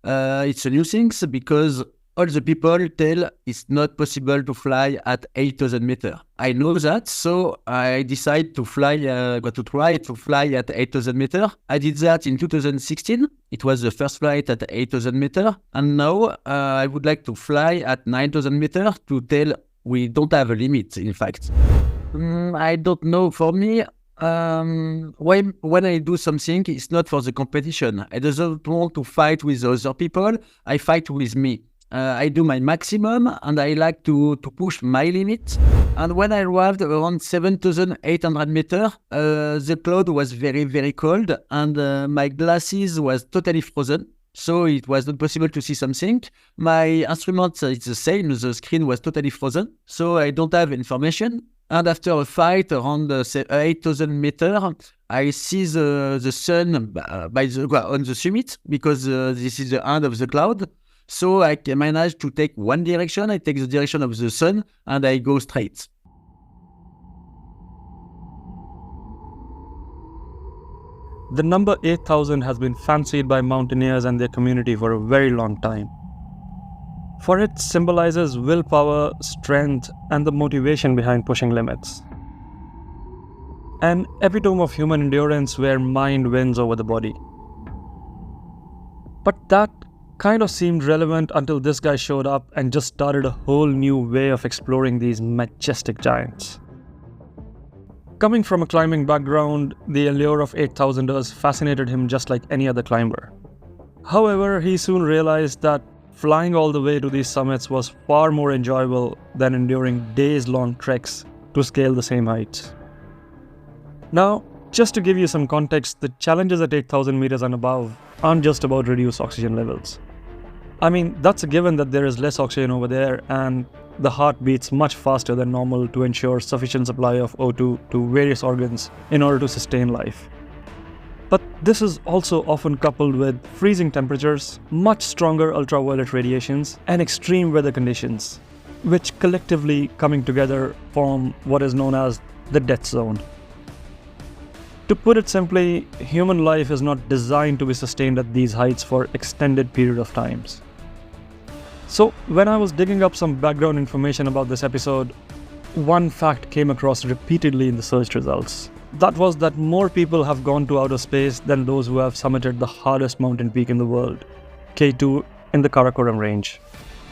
It's a new thing because all the people tell it's not possible to fly at 8,000 meters. I know that, so I decided to try to fly at 8,000 meters. I did that in 2016. It was the first flight at 8,000 meters. And now I would like to fly at 9,000 meters to tell we don't have a limit, in fact. I don't know. For me, when I do something, it's not for the competition. I don't want to fight with other people. I fight with me. I do my maximum and I like to push my limit. And when I arrived around 7,800 meters, the cloud was very, very cold and my glasses was totally frozen. So it was not possible to see something. My instrument is the same. The screen was totally frozen. So I don't have information. And after a fight around 8,000 meters, I see the sun on the summit because this is the end of the cloud. So I can manage to take one direction. I take the direction of the sun and I go straight. The number 8,000 has been fancied by mountaineers and their community for a very long time. For it symbolizes willpower, strength, and the motivation behind pushing limits. An epitome of human endurance where mind wins over the body. But that kind of seemed relevant until this guy showed up and just started a whole new way of exploring these majestic giants. Coming from a climbing background, the allure of 8,000ers fascinated him just like any other climber. However, he soon realized that flying all the way to these summits was far more enjoyable than enduring days-long treks to scale the same heights. Now, just to give you some context, the challenges at 8,000 meters and above aren't just about reduced oxygen levels. I mean, that's a given that there is less oxygen over there and the heart beats much faster than normal to ensure sufficient supply of O2 to various organs in order to sustain life. But this is also often coupled with freezing temperatures, much stronger ultraviolet radiations, and extreme weather conditions, which collectively coming together form what is known as the death zone. To put it simply, human life is not designed to be sustained at these heights for extended period of times. So when I was digging up some background information about this episode, one fact came across repeatedly in the search results. That was that more people have gone to outer space than those who have summited the hardest mountain peak in the world, K2 in the Karakoram range.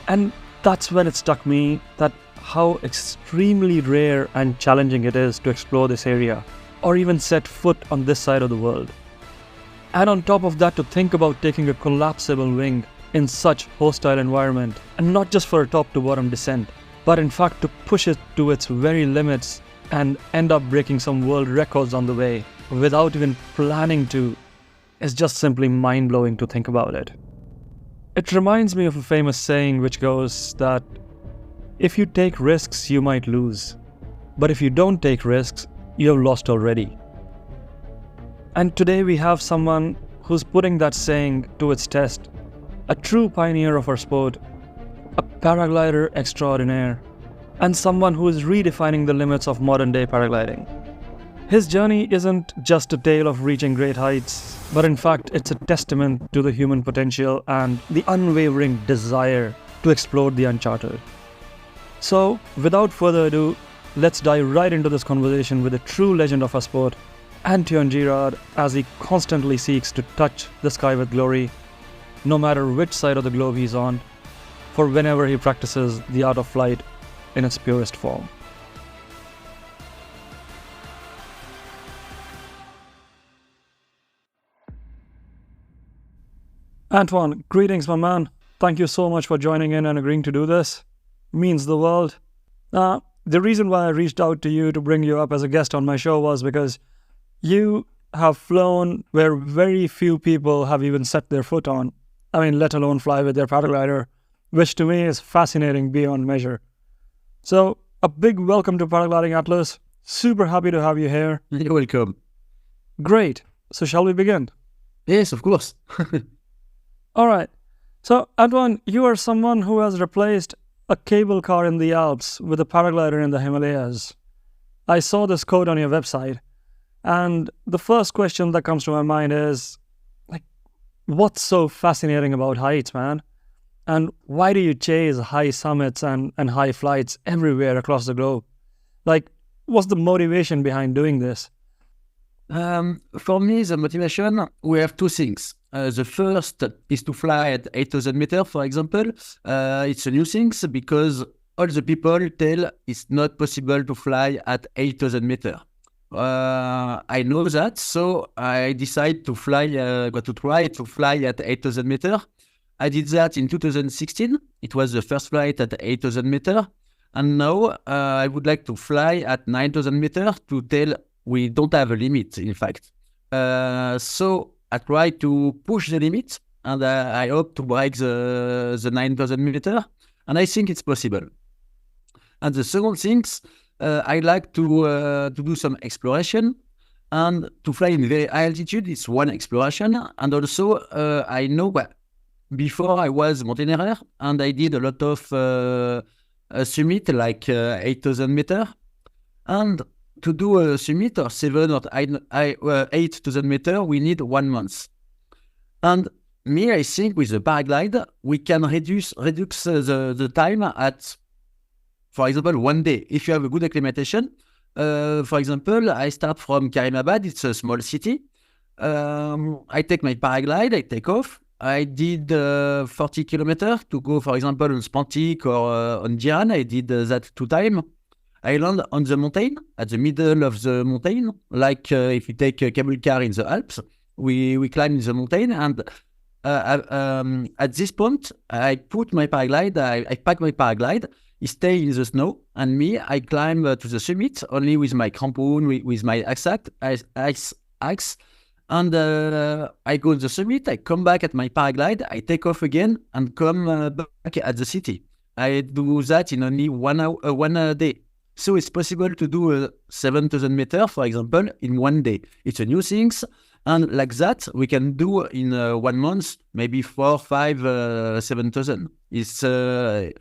And that's when it struck me that how extremely rare and challenging it is to explore this area, or even set foot on this side of the world. And on top of that, to think about taking a collapsible wing in such hostile environment, and not just for a top to bottom descent, but in fact to push it to its very limits and end up breaking some world records on the way without even planning to, is just simply mind-blowing to think about it. It reminds me of a famous saying which goes that if you take risks, you might lose, but if you don't take risks, you have lost already. And today we have someone who's putting that saying to its test, a true pioneer of our sport, a paraglider extraordinaire, and someone who is redefining the limits of modern-day paragliding. His journey isn't just a tale of reaching great heights, but in fact it's a testament to the human potential and the unwavering desire to explore the uncharted. So, without further ado, let's dive right into this conversation with a true legend of our sport, Antoine Girard, as he constantly seeks to touch the sky with glory, no matter which side of the globe he's on, for whenever he practices the art of flight in its purest form. Antoine, greetings, my man. Thank you so much for joining in and agreeing to do this. Means the world. The reason why I reached out to you to bring you up as a guest on my show was because you have flown where very few people have even set their foot on. I mean, let alone fly with their paraglider, which to me is fascinating beyond measure. So, a big welcome to Paragliding Atlas. Super happy to have you here. You're welcome. Great. So shall we begin? Yes, of course. Alright. So, Antoine, you are someone who has replaced a cable car in the Alps with a paraglider in the Himalayas. I saw this quote on your website, and the first question that comes to my mind is, what's so fascinating about heights, man? And why do you chase high summits and high flights everywhere across the globe? Like, what's the motivation behind doing this? For me, the motivation, we have two things. The first is to fly at 8,000 meters, for example. It's a new thing because all the people tell it's not possible to fly at 8,000 meters. I know that, so I decided to fly, to try to fly at 8,000 meters. I did that in 2016. It was the first flight at 8,000 meters. And now I would like to fly at 9,000 meters to tell we don't have a limit, in fact. So I try to push the limit, and I hope to break the 9,000 meters, and I think it's possible. And the second things, I like to do some exploration, and to fly in very high altitude is one exploration, and also I know that before I was mountaineer, and I did a lot of summit like 8,000 meters, and to do a summit or 8,000 meters, we need 1 month. And me, I think with the paraglide, we can reduce the time at, for example, 1 day. If you have a good acclimatation, for example, I start from Karimabad, it's a small city. I take my paraglide, I take off. I did 40 kilometers to go, for example, on Spantik or on Jiran. I did that 2 times. I land on the mountain, at the middle of the mountain, like if you take a cable car in the Alps, we climb in the mountain, and at this point, I put my paraglide, I pack my paraglide, it stay in the snow, and me, I climb to the summit only with my crampon, with my axe, and I go to the summit, I come back at my paraglide, I take off again, and come back at the city. I do that in only 1 hour, 1 day. So it's possible to do 7,000 meters, for example, in 1 day. It's a new things, and like that we can do in 1 month, maybe 4, 5, 7,000. It's a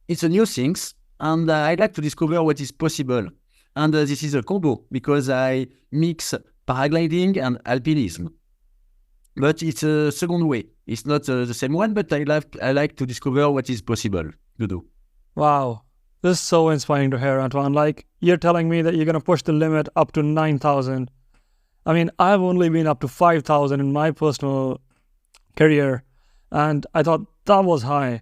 new things, and I like to discover what is possible. And this is a combo because I mix paragliding and alpinism. But it's a second way. It's not the same one, but I like to discover what is possible to do. Wow. This is so inspiring to hear, Antoine. Like, you're telling me that you're going to push the limit up to 9,000. I mean, I've only been up to 5,000 in my personal career, and I thought that was high.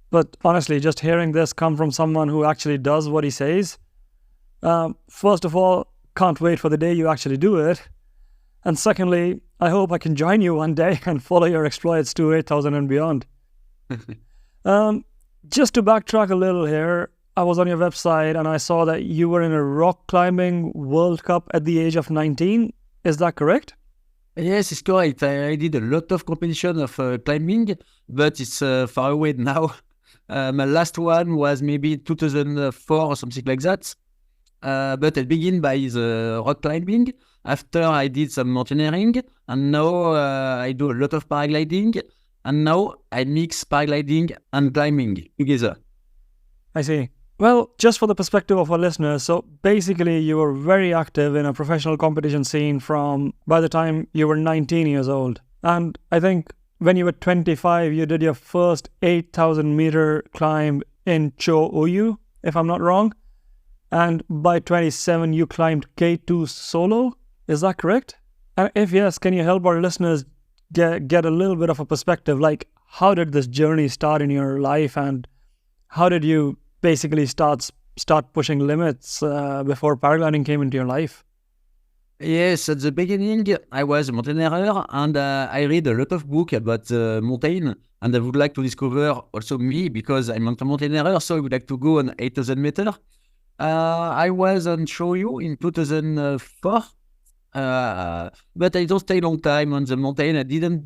But honestly, just hearing this come from someone who actually does what he says, first of all, can't wait for the day you actually do it. And secondly, I hope I can join you one day and follow your exploits to 8,000 and beyond. Just to backtrack a little here, I was on your website and I saw that you were in a rock climbing World Cup at the age of 19. Is that correct? Yes, it's correct. I did a lot of competition of climbing, but it's far away now. My last one was maybe 2004 or something like that. But I began by the rock climbing. After I did some mountaineering, and now I do a lot of paragliding. And now I mix paragliding and climbing together. I see. Well, just for the perspective of our listeners, so basically you were very active in a professional competition scene from by the time you were 19 years old. And I think when you were 25, you did your first 8,000 meter climb in Cho Oyu, if I'm not wrong. And by 27, you climbed K2 solo. Is that correct? And if yes, can you help our listeners get a little bit of a perspective? Like, how did this journey start in your life, and how did you basically start pushing limits before paragliding came into your life? Yes, at the beginning, I was a mountaineer, and I read a lot of books about the mountain, and I would like to discover also me, because I'm a mountaineer, so I would like to go on 8,000 meters. I was on Shoyu in 2004, but I don't stay long time on the mountain. I didn't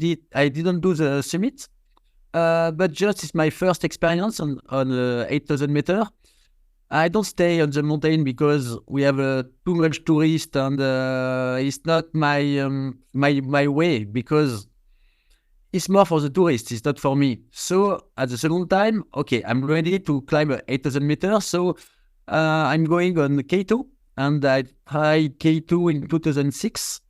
do the summit, but just it's my first experience on 8,000 meters. I don't stay on the mountain because we have too much tourists, and it's not my way, because it's more for the tourists. It's not for me. So at the second time, okay, I'm ready to climb 8,000 meters. So I'm going on K2, and I tried K2 in 2006.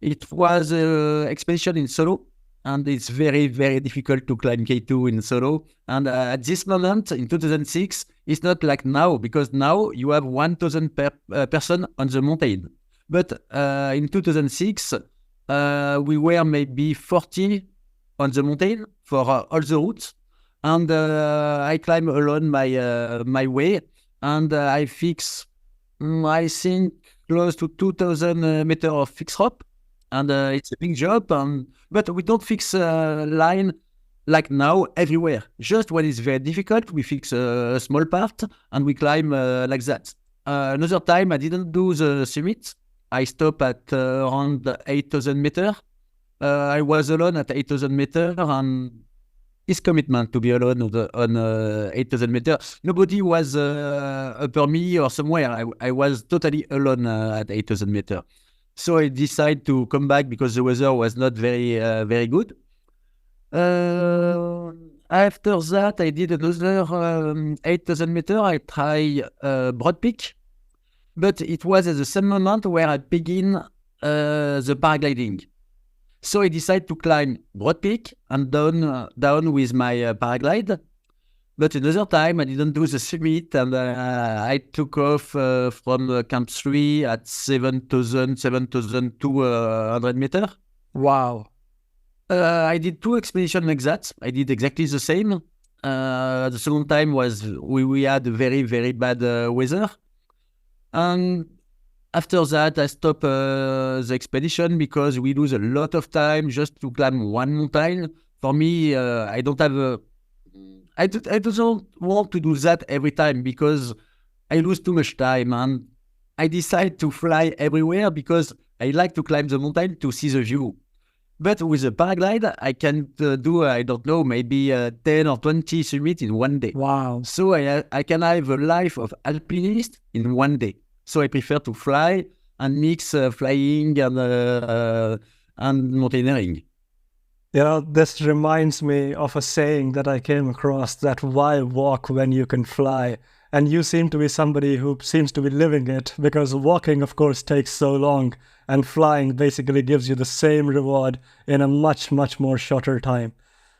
It was an expedition in solo, and it's very, very difficult to climb K2 in solo. And at this moment, in 2006, it's not like now, because now you have 1,000 person on the mountain. But in 2006, we were maybe 40 on the mountain for all the routes. And I climb alone my way, and I fix, I think, close to 2,000 meters of fixed rope, and it's a big job. But we don't fix line like now everywhere. Just when it's very difficult, we fix a small part and we climb like that. Another time, I didn't do the summit. I stopped at around 8,000 meters. I was alone at 8,000 meters, and his commitment to be alone on 8,000 meters. Nobody was upper me or somewhere. I was totally alone at 8,000 meters. So I decided to come back because the weather was not very good. After that, I did another 8,000 meters. I tried Broad Peak, but it was at the same moment where I begin the paragliding. So I decided to climb Broad Peak and down with my paraglide. But another time I didn't do the summit, and I took off from Camp 3 at 7,200 meters. Wow. I did 2 expeditions like that. I did exactly the same. The second time was we had very, very bad weather. And after that, I stopped the expedition because we lose a lot of time just to climb one mountain. For me, I don't have I don't want to do that every time because I lose too much time, and I decide to fly everywhere because I like to climb the mountain to see the view. But with a paraglide, I can do, I don't know, maybe 10 or 20 summits in one day. Wow. So I can have a life of alpinist in one day. So I prefer to fly and mix flying and mountaineering. You know, this reminds me of a saying that I came across, that why walk when you can fly? And you seem to be somebody who seems to be living it, because walking, of course, takes so long, and flying basically gives you the same reward in a much, much more shorter time.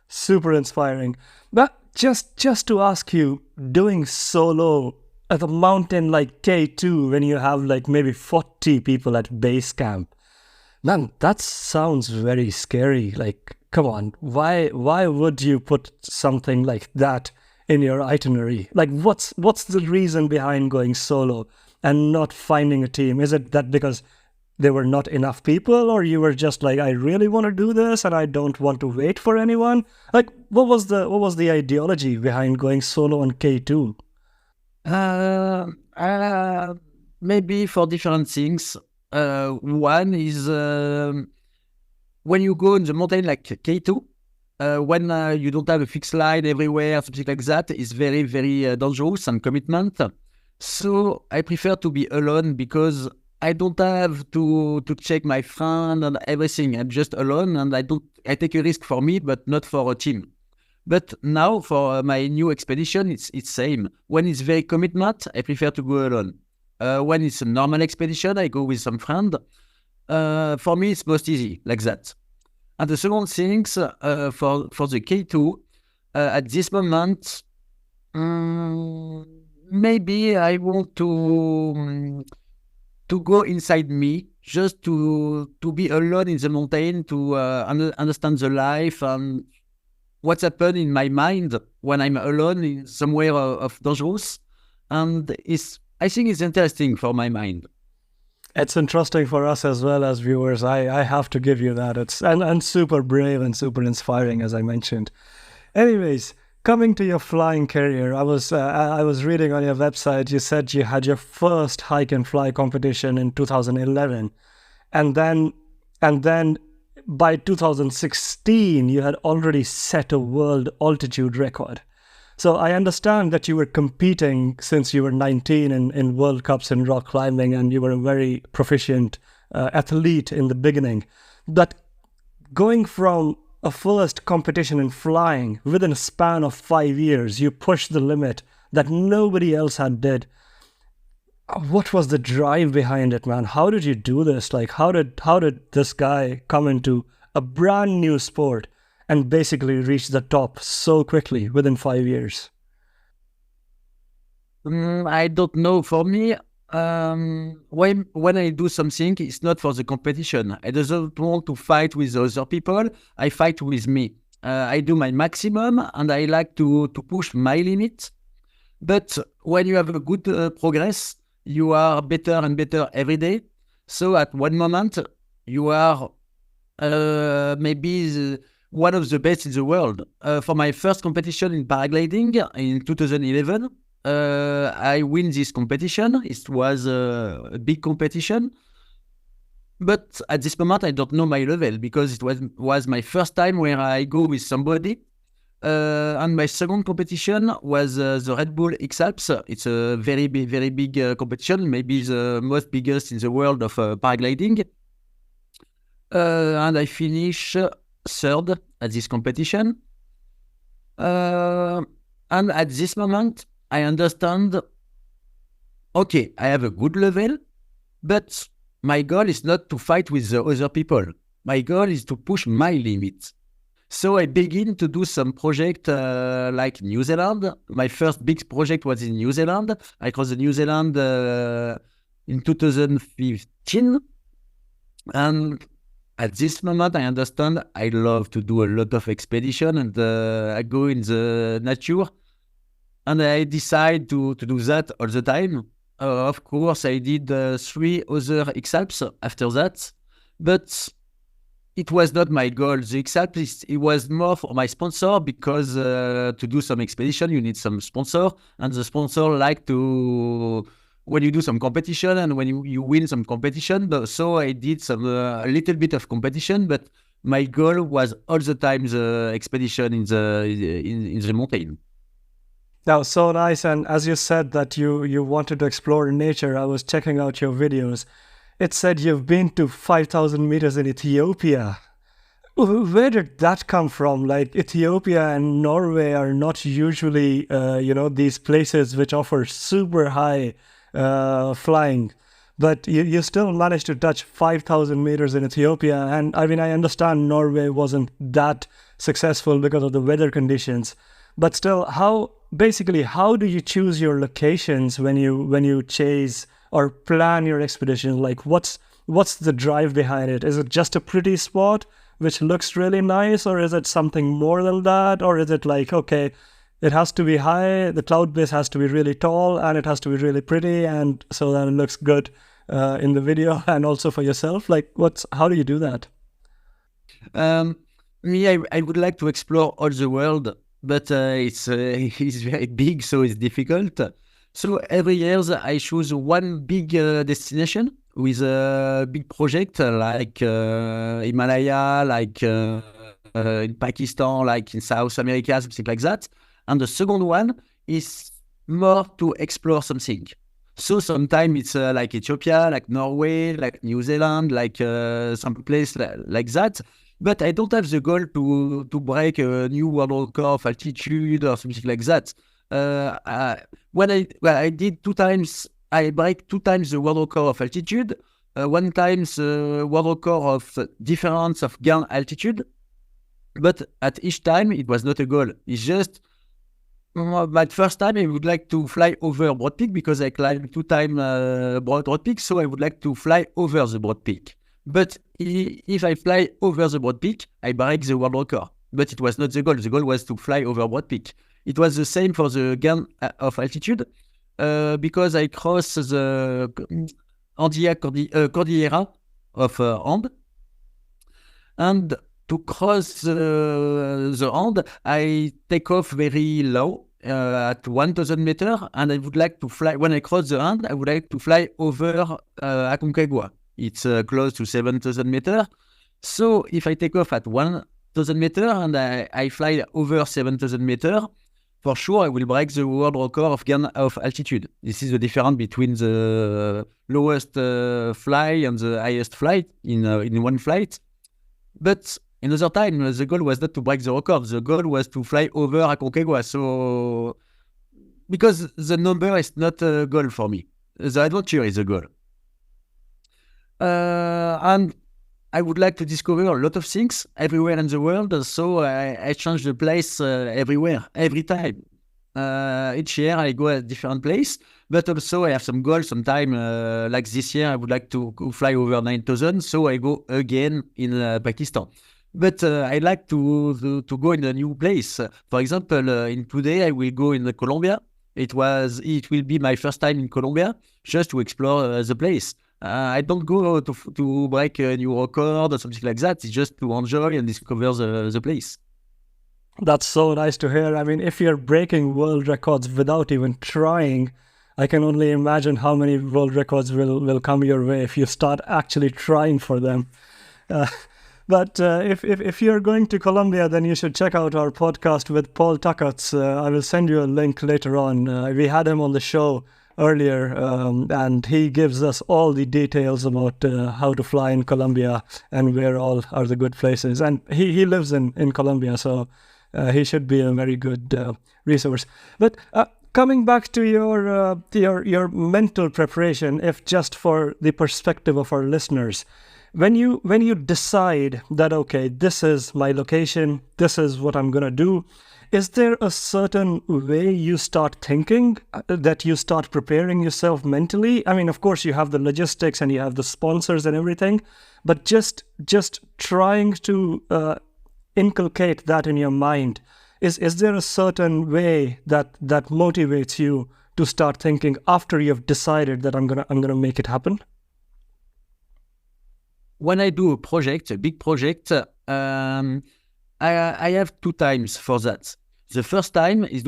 Super inspiring. But just to ask you, doing solo at a mountain like K2 when you have like maybe 40 people at base camp, man, that sounds very scary. Like, come on, why would you put something like that in your itinerary? Like, what's the reason behind going solo and not finding a team? Is it that because there were not enough people, or you were just like, I really want to do this and I don't want to wait for anyone? Like, what was the ideology behind going solo on K2? Maybe for different things. One is when you go in the mountain like K2, when you don't have a fixed line everywhere, something like that, is very, very dangerous and commitment. So I prefer to be alone because I don't have to check my friend and everything. I'm just alone, and I take a risk for me, but not for a team. But now for my new expedition, it's same. When it's very commitment, I prefer to go alone. When it's a normal expedition, I go with some friend. For me, it's most easy like that. And the second things for the K2, at this moment, maybe I want to go inside me, just to be alone in the mountain, to understand the life and what's happened in my mind when I'm alone in somewhere of dangerous. And I think it's interesting for my mind. It's interesting for us as well as viewers. I have to give you that. It's and super brave and super inspiring, as I mentioned. Anyways, coming to your flying career, I was reading on your website. You said you had your first hike and fly competition in 2011, and then by 2016 you had already set a world altitude record. So I understand that you were competing since you were 19 in World Cups in rock climbing, and you were a very proficient athlete in the beginning. But going from a first competition in flying, within a span of 5 years, you pushed the limit that nobody else had did. What was the drive behind it, man? How did you do this? Like, how did this guy come into a brand new sport and basically reach the top so quickly within 5 years? I don't know. For me, when I do something, it's not for the competition. I don't want to fight with other people. I fight with me. I do my maximum, and I like to push my limits. But when you have a good progress, you are better and better every day. So at one moment, you are maybe one of the best in the world. For my first competition in paragliding in 2011, I win this competition. It was a big competition. But at this moment, I don't know my level because it was my first time where I go with somebody. And my second competition was the Red Bull X Alps. It's a very big competition, maybe the most biggest in the world of paragliding. And I finish third at this competition. And at this moment, I understand, okay, I have a good level, but my goal is not to fight with the other people. My goal is to push my limits. So I begin to do some project like New Zealand. My first big project was in New Zealand. I crossed the New Zealand in 2015. And at this moment, I understand I love to do a lot of expedition and I go in the nature. And I decide to do that all the time. Of course, I did 3 other X Alps after that. But it was not my goal. The X Alps, it was more for my sponsor because to do some expedition, you need some sponsor. And the sponsor like to, when you do some competition and when you win some competition. So I did some a little bit of competition, but my goal was all the time the expedition in the mountain. That was so nice. And as you said that you wanted to explore nature, I was checking out your videos. It said you've been to 5,000 meters in Ethiopia. Where did that come from? Like Ethiopia and Norway are not usually, these places which offer super high flying. But you still managed to touch 5,000 meters in Ethiopia. And I mean, I understand Norway wasn't that successful because of the weather conditions. But still, how do you choose your locations when you chase or plan your expedition? Like what's the drive behind it? Is it just a pretty spot which looks really nice, or is it something more than that? Or is it like, okay, it has to be high, the cloud base has to be really tall, and it has to be really pretty, and so that it looks good in the video and also for yourself? Like how do you do that? I would like to explore all the world, but it's it's very big, so it's difficult. So every year I choose one big destination with a big project like Himalaya, like in Pakistan, like in South America, something like that. And the second one is more to explore something. So sometimes it's like Ethiopia, like Norway, like New Zealand, like some place like that. But I don't have the goal to break a new world record of altitude or something like that. When I did 2 times, I break 2 times the world record of altitude, 1 times world record of difference of gain altitude. But at each time, it was not a goal. It's just my first time I would like to fly over Broad Peak because I climbed 2 times Broad Peak, so I would like to fly over the Broad Peak. But if I fly over the Broad Peak, I break the world record. But it was not the goal. The goal was to fly over Broad Peak. It was the same for the gain of altitude because I crossed the Cordillera of Andes. And to cross the Andes, I take off very low at 1,000 meters, and I would like to fly. When I cross the Andes, I would like to fly over Aconcagua. It's close to 7,000 meters. So if I take off at 1,000 meters and I fly over 7,000 meters, for sure I will break the world record of gain of altitude. This is the difference between the lowest fly and the highest flight in one flight. But another time, the goal was not to break the record. The goal was to fly over Aconcagua. So, because the number is not a goal for me. the adventure is the goal. And I would like to discover a lot of things everywhere in the world, so I change the place everywhere, every time. Each year I go at a different place, but also I have some goals. Sometime, like this year, I would like to fly over 9,000, so I go again in Pakistan. But I like to go in a new place. For example, in today I will go in Colombia. It will be my first time in Colombia, just to explore the place. I don't go to break a new record or something like that. It's just to enjoy and discover the place. That's so nice to hear. I mean, if you're breaking world records without even trying, I can only imagine how many world records will come your way if you start actually trying for them. But if you're going to Colombia, then you should check out our podcast with Paul Tuckatz. I will send you a link later on. We had him on the show earlier, and he gives us all the details about how to fly in Colombia and where all are the good places. And he lives in Colombia, so he should be a very good resource. But coming back to your mental preparation, if just for the perspective of our listeners, when you decide that, okay, this is my location, this is what I'm gonna do, is there a certain way you start thinking, that you start preparing yourself mentally? I mean, of course, you have the logistics and you have the sponsors and everything, but just trying to inculcate that in your mind, is there a certain way that motivates you to start thinking after you've decided that I'm gonna make it happen? When I do a big project, I have 2 times for that. The first time is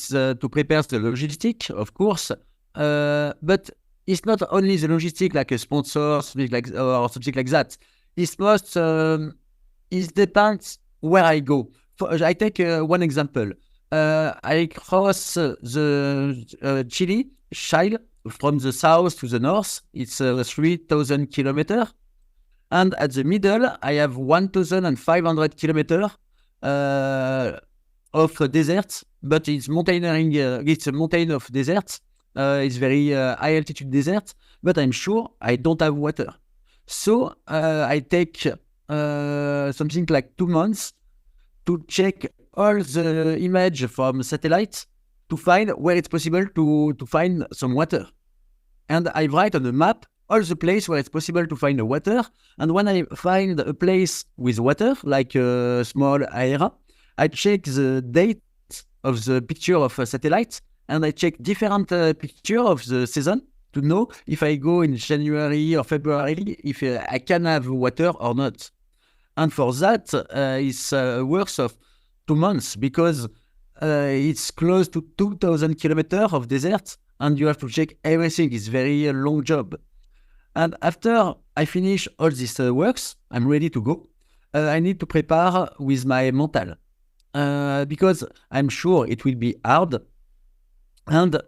to prepare the logistic, of course, but it's not only the logistic like a sponsor, something like that. It's most it depends where I go. I take one example. I cross the Chile from the south to the north. It's 3,000 kilometers. And at the middle, I have 1,500 kilometers of desert, but it's mountaineering. It's a mountain of desert. It's very high altitude desert, but I'm sure I don't have water. So I take something like 2 months to check all the image from satellites to find where it's possible to find some water. And I write on the map all the place where it's possible to find the water. And when I find a place with water, like a small area, I check the date of the picture of a satellite, and I check different picture of the season to know if I go in January or February, if I can have water or not. And for that, it's works of 2 months, because it's close to 2,000 kilometers of desert, and you have to check everything. It's very long job. And after I finish all these works, I'm ready to go. I need to prepare with my mental, because I'm sure it will be hard. And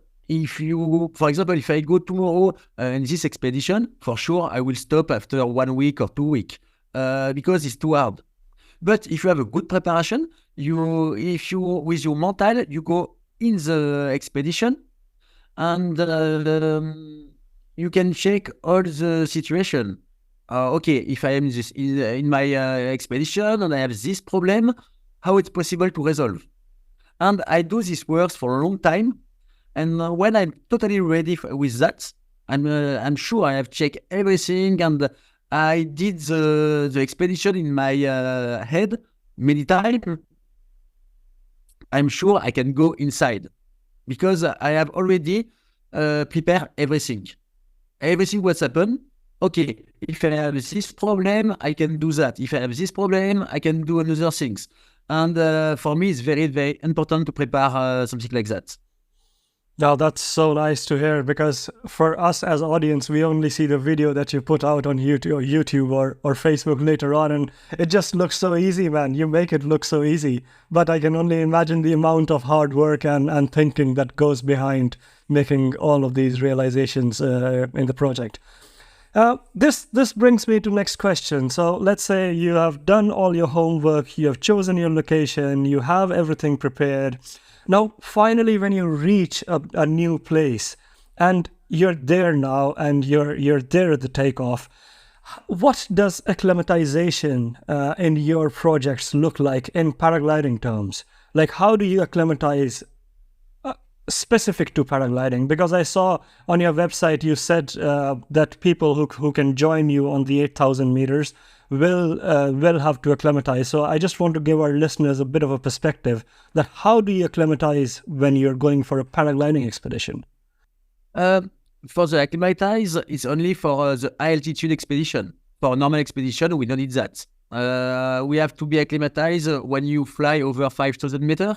for example, if I go tomorrow in this expedition, for sure I will stop after 1 week or 2 weeks, because it's too hard. But if you have a good preparation, with your mental, you go in the expedition, and you can check all the situation. Okay, if I am in my expedition and I have this problem, how it's possible to resolve? And I do this works for a long time. And when I'm totally ready with that, I'm sure I have checked everything, and I did the expedition in my head many times. I'm sure I can go inside, because I have already prepared everything. Everything what's happened. Okay, if I have this problem, I can do that. If I have this problem, I can do another things. And for me, it's very, very important to prepare something like that. Now, that's so nice to hear, because for us as audience, we only see the video that you put out on YouTube or Facebook later on, and it just looks so easy, man. You make it look so easy. But I can only imagine the amount of hard work and thinking that goes behind making all of these realizations in the project. This brings me to next question. So let's say you have done all your homework, you have chosen your location, you have everything prepared. Now, finally, when you reach a new place, and you're there now and you're there at the takeoff. What does acclimatization in your projects look like in paragliding terms? Like, how do you acclimatize specific to paragliding? Because I saw on your website you said that people who can join you on the 8,000 meters will have to acclimatize. So I just want to give our listeners a bit of a perspective that how do you acclimatize when you're going for a paragliding expedition? For the acclimatize, it's only for the high altitude expedition. For normal expedition, we don't need that. We have to be acclimatized when you fly over 5,000 meters.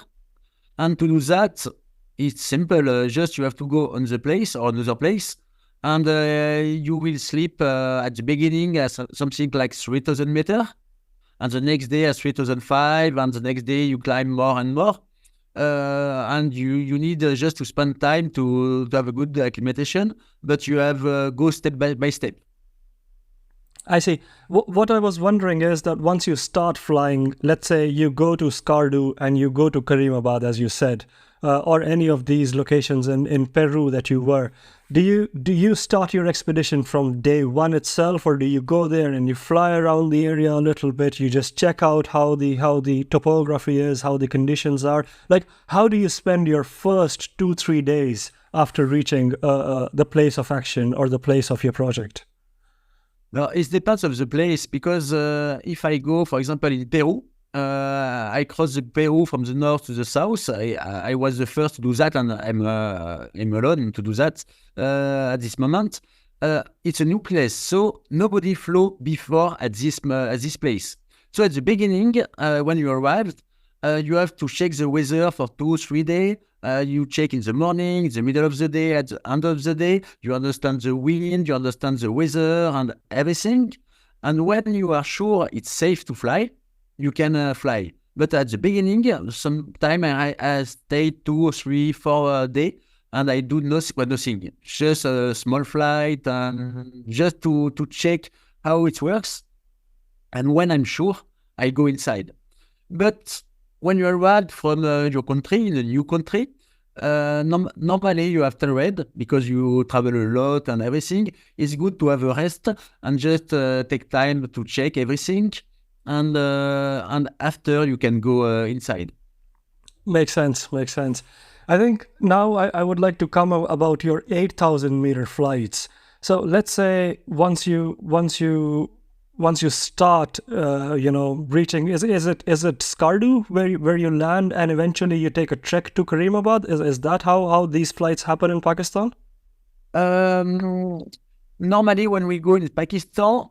And to do that, it's simple. Just you have to go on the place or another place, and you will sleep at the beginning at something like 3,000 meters, and the next day at 3,005, and the next day you climb more and more. And you need just to spend time to have a good acclimatization, but you have go step by step. I see. What I was wondering is that once you start flying, let's say you go to Skardu and you go to Karimabad, as you said, or any of these locations in Peru that you were, do you start your expedition from day one itself, or do you go there and you fly around the area a little bit? You just check out how the topography is, how the conditions are. Like, how do you spend your first 2-3 days after reaching the place of action or the place of your project? Well, it depends of the place, because if I go, for example, in Peru, I cross the Peru from the north to the south. I was the first to do that, and I'm alone to do that at this moment. It's a new place, so nobody flew before at this place. So at the beginning, when you arrived, you have to check the weather for 2-3 days. You check in the morning, in the middle of the day, at the end of the day. You understand the wind, you understand the weather and everything. And when you are sure it's safe to fly, you can fly. But at the beginning, sometime I stayed 2 or 3, 4 days, and I do nothing. Just a small flight, and just to check how it works. And when I'm sure, I go inside. But when you arrive from your country, in a new country, normally you have to read because you travel a lot and everything. It's good to have a rest and just take time to check everything, and after you can go inside. Makes sense. I think now I would like to come about your 8,000 meter flights. So let's say once you start, reaching, is it Skardu where you land and eventually you take a trek to Karimabad? Is that how these flights happen in Pakistan? Normally, when we go in Pakistan,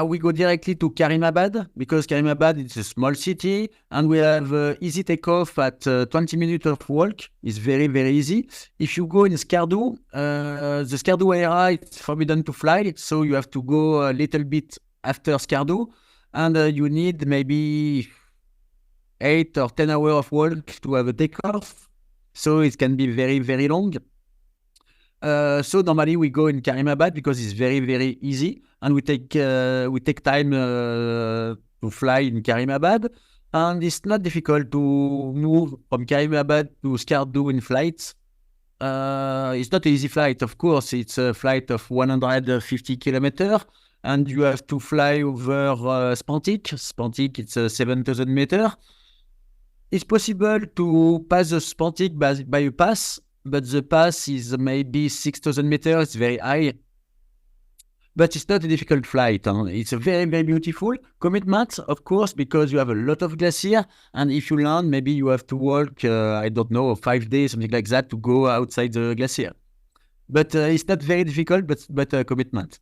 we go directly to Karimabad, because Karimabad is a small city, and we have easy takeoff at 20 minutes of walk. It's very, very easy. If you go in Skardu, the Skardu area, it's forbidden to fly, so you have to go a little bit after Skardu, and you need maybe 8 or 10 hours of walk to have a takeoff, so it can be very, very long. So normally we go in Karimabad because it's very, very easy, and we take time to fly in Karimabad, and it's not difficult to move from Karimabad to Skardu in flights. It's not an easy flight, of course. It's a flight of 150 kilometers, and you have to fly over Spantik. Spantik, it's 7,000 meters. It's possible to pass the Spantik by a pass, but the pass is maybe 6,000 meters. It's very high. But it's not a difficult flight. It's a very, very beautiful commitment, of course, because you have a lot of glacier, and if you land, maybe you have to walk, 5 days, something like that, to go outside the glacier. But it's not very difficult, but a commitment.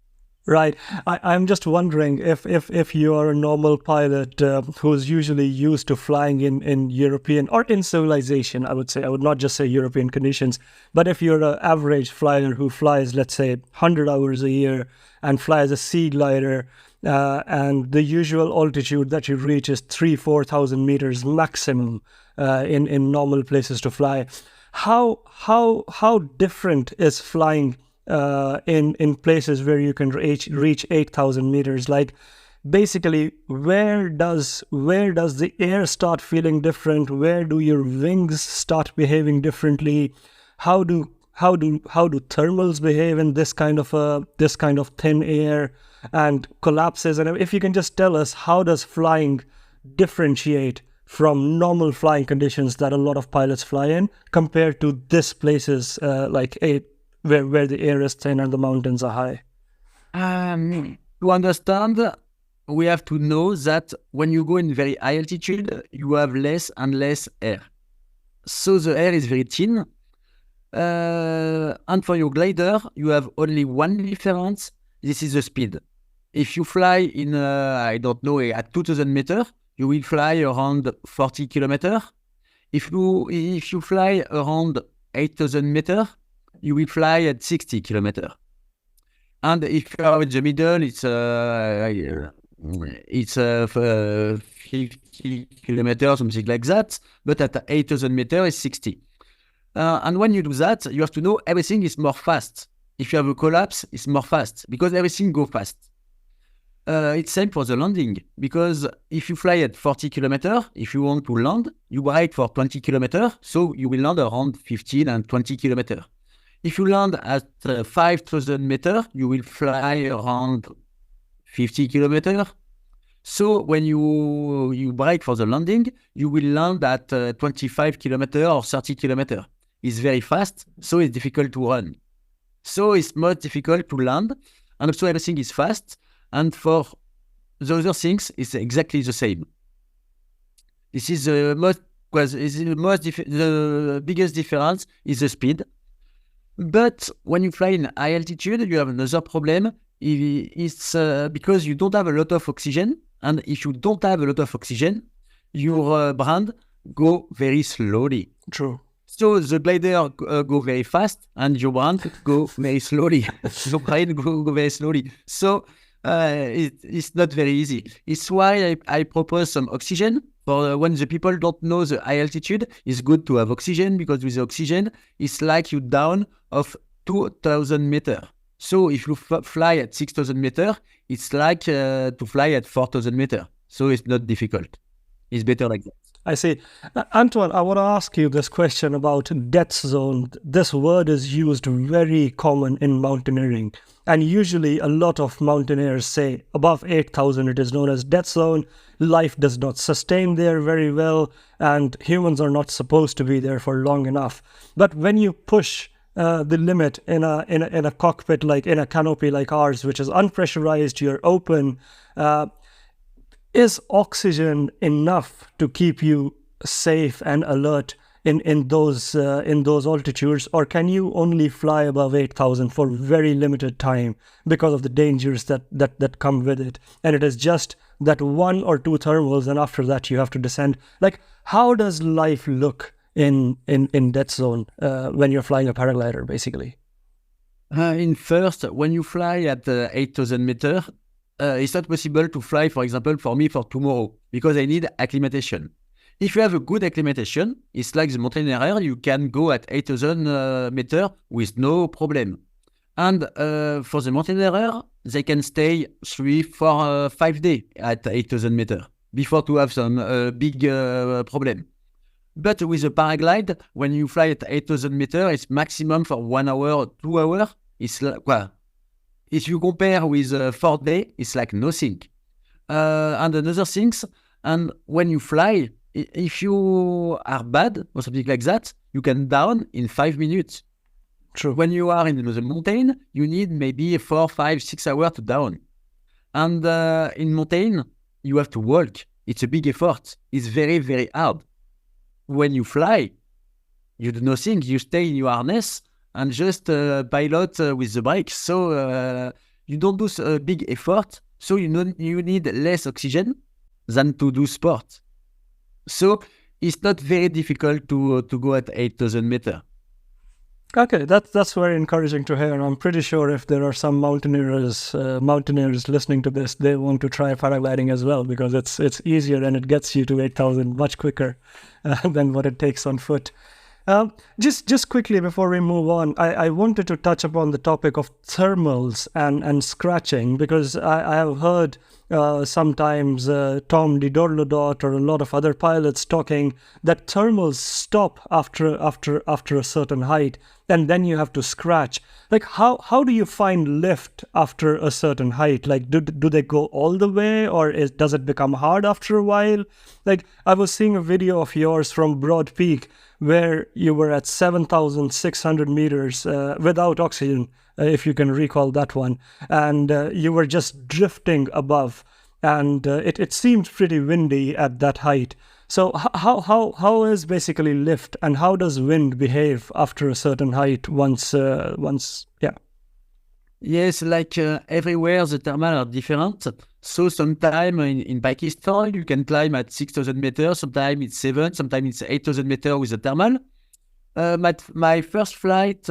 Right. I'm just wondering if you are a normal pilot who's usually used to flying in European or in civilization, I would say, I would not just say European conditions, but if you're an average flyer who flies, let's say, 100 hours a year and flies a sea glider, and the usual altitude that you reach is 3,000-4,000 meters maximum in normal places to fly. How different is flying in places where you can reach 8,000 meters? Like, basically, where does the air start feeling different? Where do your wings start behaving differently? How do how do thermals behave in this kind of thin air and collapses? And if you can just tell us, how does flying differentiate from normal flying conditions that a lot of pilots fly in compared to this places where the air is thin and the mountains are high? To understand, we have to know that when you go in very high altitude, you have less and less air. So the air is very thin. And for your glider, you have only one difference. This is the speed. If you fly in, I don't know, at 2000 meters, you will fly around 40 kilometers. If you fly around 8000 meters, you will fly at 60 kilometers. And if you are in the middle, it's 50 kilometers, something like that. But at 8000 meters, it's 60. And when you do that, you have to know everything is more fast. If you have a collapse, it's more fast because everything goes fast. It's same for the landing, because if you fly at 40 kilometers, if you want to land, you brake for 20 kilometers, so you will land around 15 and 20 kilometers. If you land at 5,000 meters, you will fly around 50 kilometers. So when you brake for the landing, you will land at 25 kilometers or 30 kilometers. It's very fast, so it's difficult to run. So it's more difficult to land, and also everything is fast. And for the other things, it's exactly the same. This is the biggest difference is the speed. But when you fly in high altitude, you have another problem. It's because you don't have a lot of oxygen. And if you don't have a lot of oxygen, your brand go very slowly. True. So the glider go very fast, and your brand go very slowly. The plane go very slowly. So it's not very easy. It's why I propose some oxygen. For when the people don't know the high altitude, it's good to have oxygen, because with the oxygen, it's like you down of 2,000 meters. So if you fly at 6,000 meters, it's like to fly at 4,000 meters. So it's not difficult. It's better like that. I see. Antoine, I want to ask you this question about death zone. This word is used very common in mountaineering. And usually a lot of mountaineers say above 8,000, it is known as death zone. Life does not sustain there very well, and humans are not supposed to be there for long enough. But when you push the limit in a cockpit, like in a canopy like ours, which is unpressurized, you're open, is oxygen enough to keep you safe and alert in those altitudes, or can you only fly above 8,000 for very limited time because of the dangers that come with it, and it is just that 1 or 2 thermals, and after that you have to descend? Like, how does life look in death zone when you're flying a paraglider, basically? In first, when you fly at 8,000 meters, it's not possible to fly, for example, for me for tomorrow, because I need acclimatation. If you have a good acclimatation, it's like the mountaineer, you can go at 8,000 meters with no problem. And for the mountaineer, they can stay 3, 4, 5 days at 8,000 meters before to have some big problem. But with a paraglide, when you fly at 8,000 meters, it's maximum for 1 hour or 2 hours. It's like, well, if you compare with 4 days, it's like nothing. And another things, and when you fly, if you are bad or something like that, you can down in 5 minutes. True. When you are in the mountain, you need maybe 4, 5, 6 hours to down. And in mountain, you have to walk. It's a big effort. It's very, very hard. When you fly, you do nothing. You stay in your harness and just pilot with the brake. So you don't do a big effort. So you need less oxygen than to do sport. So it's not very difficult to go at 8,000 meters. Okay, that's very encouraging to hear. And I'm pretty sure if there are some mountaineers listening to this, they want to try paragliding as well, because it's easier and it gets you to 8,000 much quicker than what it takes on foot. Just quickly before we move on, I wanted to touch upon the topic of thermals and scratching, because I have heard sometimes Tom Didorlodot or a lot of other pilots talking that thermals stop after a certain height, and then you have to scratch. Like how do you find lift after a certain height? Like do they go all the way, or does it become hard after a while? Like I was seeing a video of yours from Broad Peak where you were at 7,600 meters without oxygen, if you can recall that one, and you were just drifting above, and it seemed pretty windy at that height. So how is basically lift, and how does wind behave after a certain height once yeah? Yes, like everywhere, the thermal are different. So sometime in Pakistan, you can climb at 6,000 meters. Sometimes it's 7, sometimes it's 8,000 meters with the thermal. My first flight,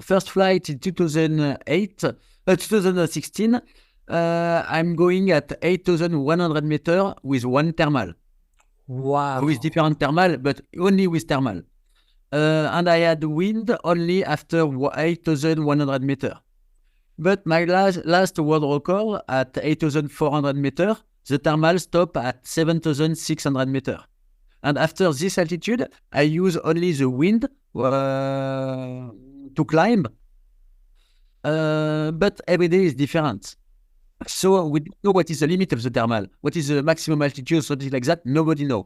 first flight in 2016, I'm going at 8,100 meters with one thermal. Wow. With different thermal, but only with thermal. And I had wind only after 8,100 meters. But my last world record at 8,400 meters, the thermal stopped at 7,600 meters. And after this altitude, I use only the wind to climb. But every day is different. So we don't know what is the limit of the thermal, what is the maximum altitude, something like that. Nobody knows.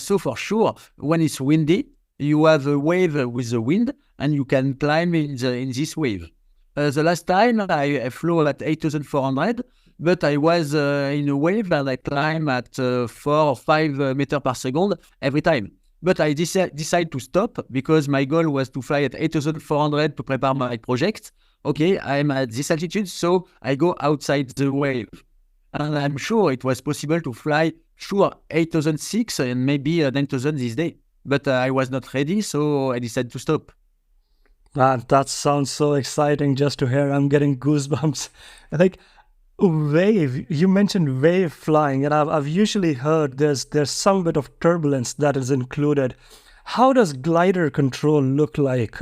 So for sure, when it's windy, you have a wave with the wind, and you can climb in this wave. The last time I flew at 8,400, but I was in a wave and I climbed at 4 or 5 meters per second every time. But I decided to stop because my goal was to fly at 8,400 to prepare my project. Okay, I'm at this altitude, so I go outside the wave. And I'm sure it was possible to fly, 8,006 and maybe 9,000 this day. But I was not ready, so I decided to stop. Man, that sounds so exciting just to hear. I'm getting goosebumps. Like wave, you mentioned wave flying, and I've usually heard there's some bit of turbulence that is included. How does glider control look like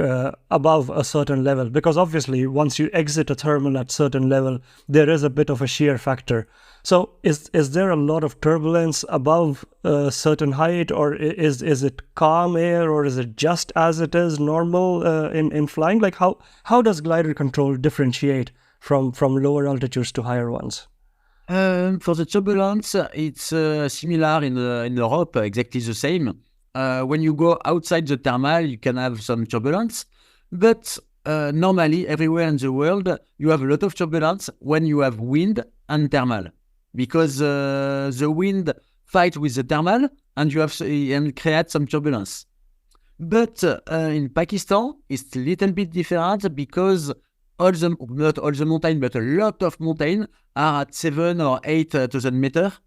above a certain level? Because obviously, once you exit a thermal at certain level, there is a bit of a shear factor. So is there a lot of turbulence above a certain height, or is it calm air, or is it just as it is normal in flying? Like how does glider control differentiate from lower altitudes to higher ones? For the turbulence, it's similar in Europe, exactly the same. When you go outside the thermal, you can have some turbulence, but normally everywhere in the world, you have a lot of turbulence when you have wind and thermal, because the wind fight with the thermal and you have and create some turbulence. But in Pakistan, it's a little bit different because not all the mountain, but a lot of mountain are at 7 or 8,000 meters.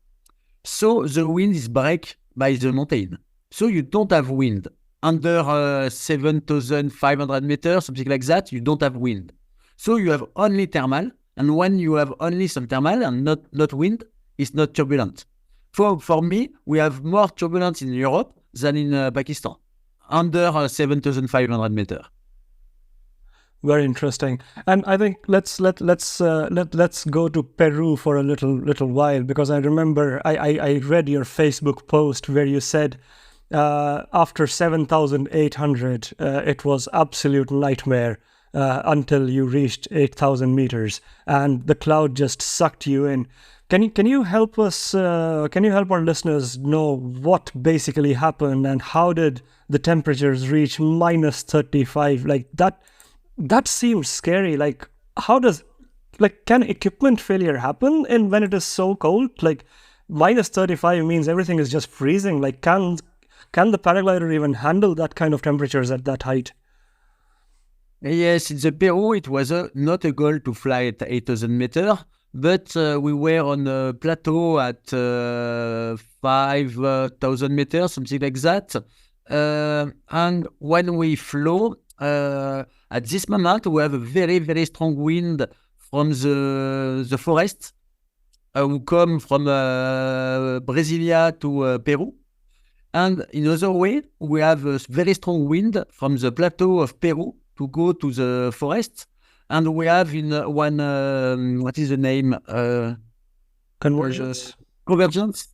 So the wind is break by the mountain. So you don't have wind. Under 7,500 meters, something like that, you don't have wind. So you have only thermal. And when you have only some thermal and not wind, it's not turbulent. For me, we have more turbulence in Europe than in Pakistan, under 7,500 meters. Very interesting. And I think let's go to Peru for a little while, because I remember I read your Facebook post where you said after 7,800 it was absolute nightmare until you reached 8,000 meters and the cloud just sucked you in. Can you help us? Can you help our listeners know what basically happened, and how did the temperatures reach minus 35? Like that seems scary. Like can equipment failure happen and when it is so cold? Like minus 35 means everything is just freezing. Like can the paraglider even handle that kind of temperatures at that height? Yes, in the Peru, it was not a goal to fly at 8,000 meters, but we were on a plateau at 5,000 meters, something like that. And when we flew, at this moment, we have a very, very strong wind from the forest who come from Brasilia to Peru. And in other way, we have a very strong wind from the plateau of Peru to go to the forest. And we have in one, what is the name? Convergence. Convergence.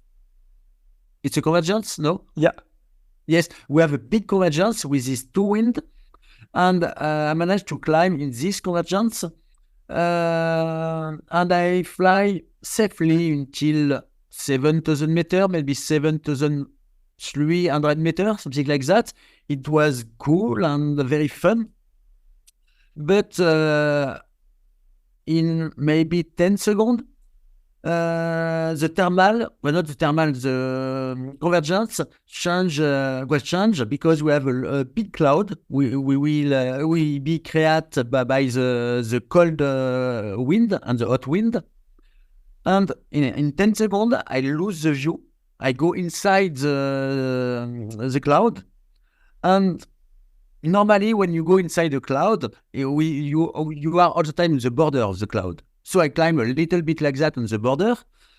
It's a convergence, no? Yeah. Yes, we have a big convergence with these two wind, and I managed to climb in this convergence, and I fly safely until 7,000 meters, maybe 7,300 meters, something like that. It was cool and very fun, but in maybe 10 seconds, the thermal, well, not the thermal, the convergence was changed because we have a big cloud. We be created by the cold wind and the hot wind. And in 10 seconds, I lose the view. I go inside the cloud. And normally, when you go inside the cloud, you are all the time in the border of the cloud. So I climb a little bit like that on the border,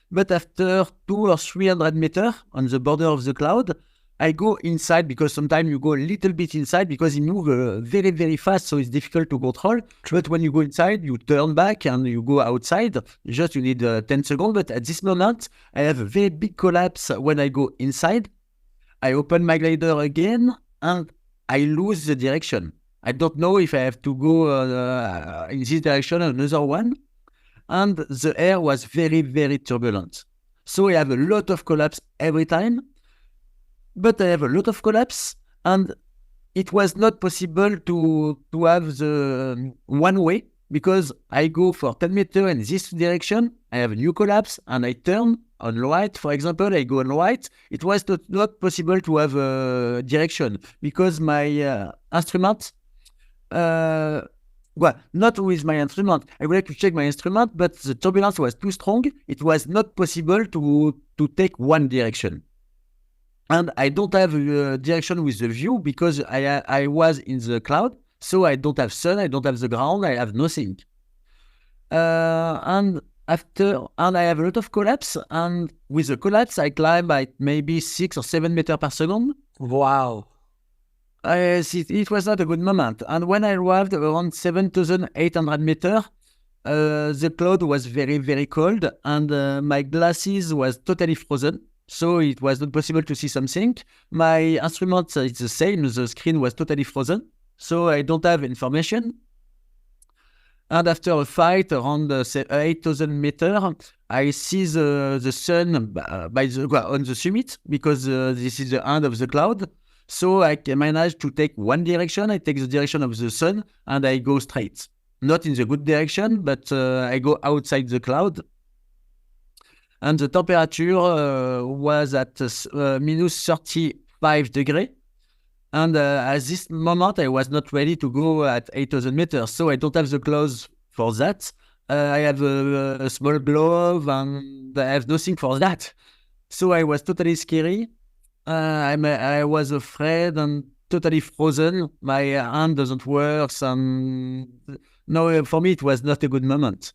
but after 200 or 300 meters on the border of the cloud, I go inside because sometimes you go a little bit inside because it moves very, very fast, so it's difficult to control. But when you go inside, you turn back and you go outside. Just you need 10 seconds. But at this moment, I have a very big collapse when I go inside. I open my glider again and I lose the direction. I don't know if I have to go in this direction or another one. And the air was very, very turbulent. So I have a lot of collapse every time. But I have a lot of collapse, and it was not possible to have the one way because I go for 10 meters in this direction, I have a new collapse, and I turn on right, for example, I go on right. It was not possible to have a direction because my instrument, well, not with my instrument. I would like to check my instrument, but the turbulence was too strong. It was not possible to take one direction. And I don't have a direction with the view because I was in the cloud. So I don't have sun, I don't have the ground, I have nothing. And I have a lot of collapse. And with the collapse, I climb at maybe 6 or 7 meters per second. Wow. It was not a good moment. And when I arrived around 7,800 meters, the cloud was very, very cold, and my glasses was totally frozen. So it was not possible to see something. My instrument is the same. The screen was totally frozen. So I don't have information. And after a fight around 8,000 meters, I see the sun on the summit because this is the end of the cloud. So I can manage to take one direction. I take the direction of the sun and I go straight. Not in the good direction, but I go outside the cloud. And the temperature was at minus 35 degrees. And at this moment, I was not ready to go at 8,000 meters. So I don't have the clothes for that. I have a small glove and I have nothing for that. So I was totally scary. I was afraid and totally frozen. My hand doesn't work. And no, for me, it was not a good moment.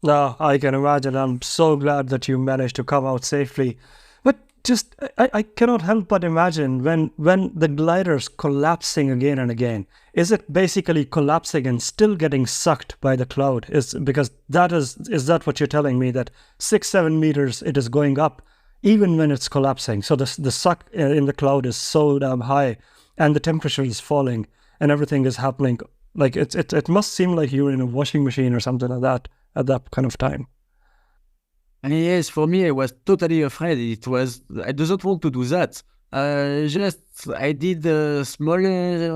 No, I can imagine. I'm so glad that you managed to come out safely. But just, I cannot help but imagine when the glider's collapsing again and again, is it basically collapsing and still getting sucked by the cloud? Is that what you're telling me, that 6-7 meters it is going up even when it's collapsing? So the suck in the cloud is so damn high and the temperature is falling and everything is happening. Like it must seem like you're in a washing machine or something like that at that kind of time. And yes, for me, I was totally afraid. I didn't want to do that. I did a small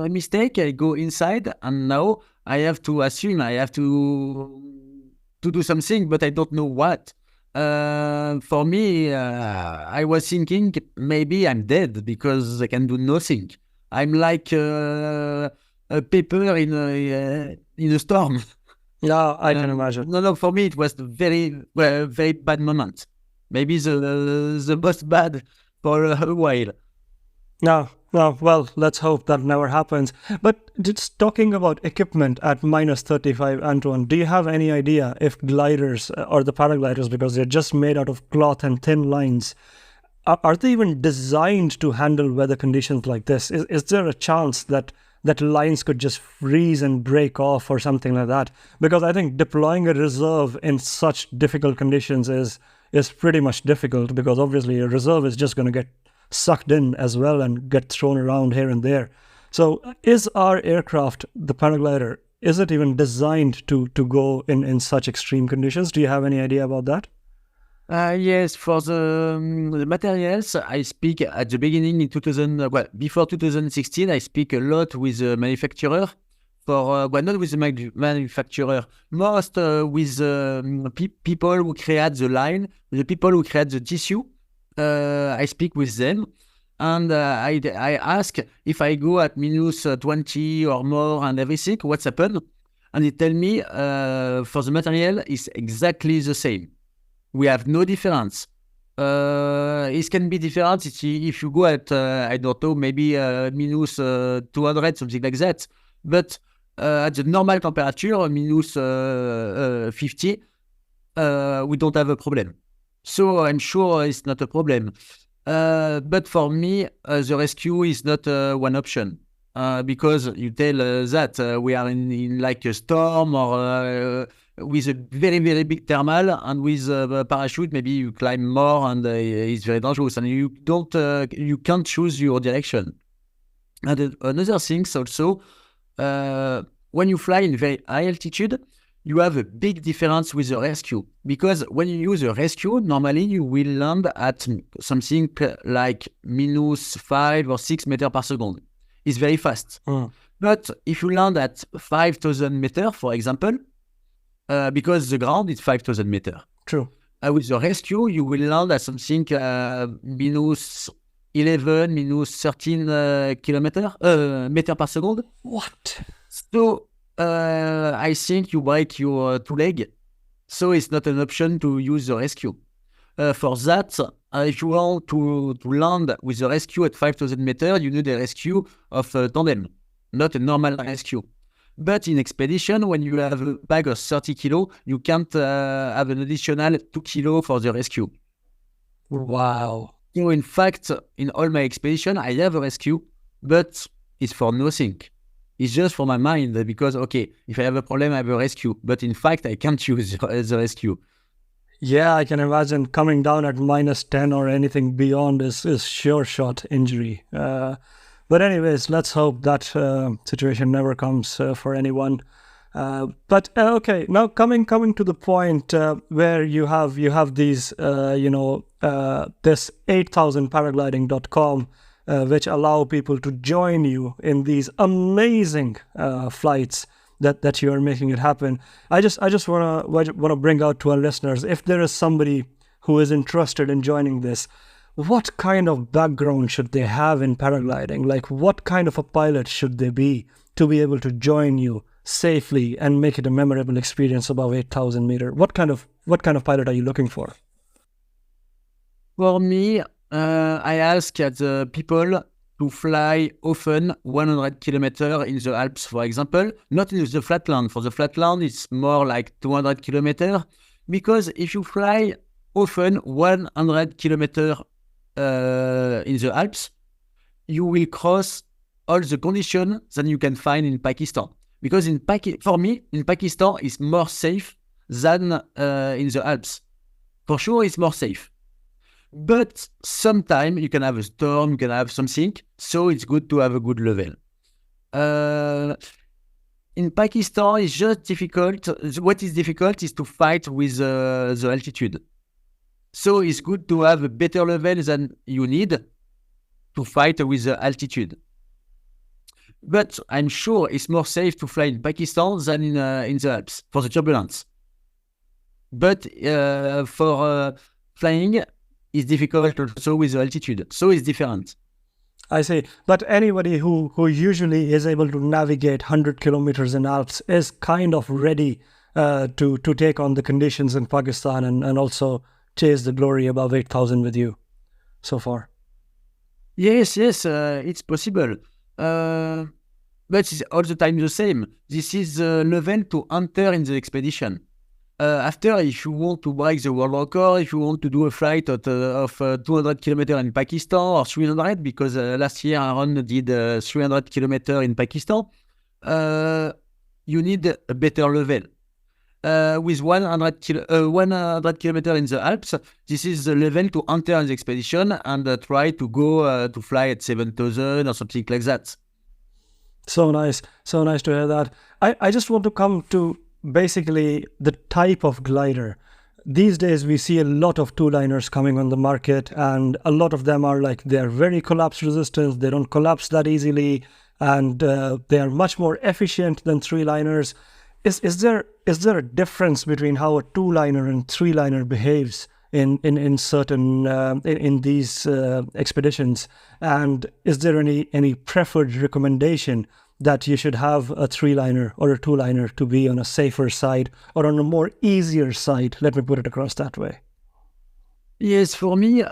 mistake. I go inside, and now I have to assume I have to do something, but I don't know what. For me, I was thinking maybe I'm dead because I can do nothing. I'm like a paper in a storm. Yeah, I can imagine. No, for me, it was a very, very bad moment. Maybe the most bad for a while. No, well, let's hope that never happens. But just talking about equipment at minus 35, Antoine, do you have any idea if gliders or the paragliders, because they're just made out of cloth and thin lines, are they even designed to handle weather conditions like this? Is there a chance that that lines could just freeze and break off or something like that? Because I think deploying a reserve in such difficult conditions is pretty much difficult, because obviously a reserve is just going to get sucked in as well and get thrown around here and there. So is our aircraft, the paraglider, is it even designed to go in such extreme conditions? Do you have any idea about that? Yes, for the materials, I speak at the beginning in 2000, before 2016, I speak a lot with the manufacturer. Not with the manufacturer, most with people who create the line, the people who create the tissue. I speak with them, and I ask if I go at minus 20 or more and everything, what's happened? And they tell me for the material, it's exactly the same. We have no difference. It can be different if you go at, I don't know, maybe minus 200, something like that. But at the normal temperature, minus 50, we don't have a problem. So I'm sure it's not a problem. But for me, the rescue is not one option. Because you tell that we are in like a storm or with a very, very big thermal, and with a parachute, maybe you climb more and it's very dangerous, and you can't choose your direction. And another thing also, when you fly in very high altitude, you have a big difference with the rescue, because when you use a rescue, normally you will land at something like minus 5 or 6 meters per second. It's very fast. But if you land at 5,000 meters, for example, because the ground is 5,000 meters. True. With the rescue, you will land at something minus 11, minus 13 meter per second. What? So I think you break your two leg. So it's not an option to use the rescue. For that, if you want to land with the rescue at 5,000 meters, you need a rescue of tandem, not a normal rescue. But in expedition, when you have a bag of 30 kilo, you can't have an additional 2 kilo for the rescue. Wow. So in fact, in all my expedition, I have a rescue, but it's for nothing. It's just for my mind, because, okay, if I have a problem, I have a rescue. But in fact, I can't use the rescue. Yeah, I can imagine coming down at minus 10 or anything beyond is sure shot injury. But anyways, let's hope that situation never comes for anyone. But okay, now coming to the point where you have these, this 8000paragliding.com, which allow people to join you in these amazing flights that you are making it happen. I just wanna bring out to our listeners, if there is somebody who is interested in joining this, what kind of background should they have in paragliding? Like, what kind of a pilot should they be to be able to join you safely and make it a memorable experience above 8,000 meters? What kind of pilot are you looking for? For me, I ask the people to fly often 100 kilometers in the Alps, for example, not in the flatland. For the flatland, it's more like 200 kilometers, because if you fly often 100 kilometers in the Alps, you will cross all the conditions that you can find in Pakistan. Because for me, in Pakistan, it's more safe than in the Alps. For sure, it's more safe. But sometimes you can have a storm, you can have something, so it's good to have a good level. In Pakistan, it's just difficult. What is difficult is to fight with the altitude. So it's good to have a better level than you need to fight with the altitude. But I'm sure it's more safe to fly in Pakistan than in the Alps for the turbulence. But for flying, it's difficult also with the altitude. So it's different. I see. But anybody who usually is able to navigate 100 kilometers in Alps is kind of ready to take on the conditions in Pakistan and also chase the glory above 8,000 with you so far. Yes, it's possible. But it's all the time the same. This is the level to enter in the expedition. After, if you want to break the world record, if you want to do a flight of 200 kilometers in Pakistan or 300, because last year Aaron did 300 kilometers in Pakistan, you need a better level. With 100 kilometers in the Alps, this is the level to enter the expedition and try to go to fly at 7,000 or something like that. So nice to hear that. I just want to come to basically the type of glider. These days we see a lot of two-liners coming on the market, and a lot of them are like, they're very collapse resistant, they don't collapse that easily, and they are much more efficient than three-liners. Is there a difference between how a two-liner and three-liner behaves in certain in these expeditions, and is there any preferred recommendation that you should have a three-liner or a two-liner to be on a safer side or on a more easier side? Let me put it across that way. Yes, for me,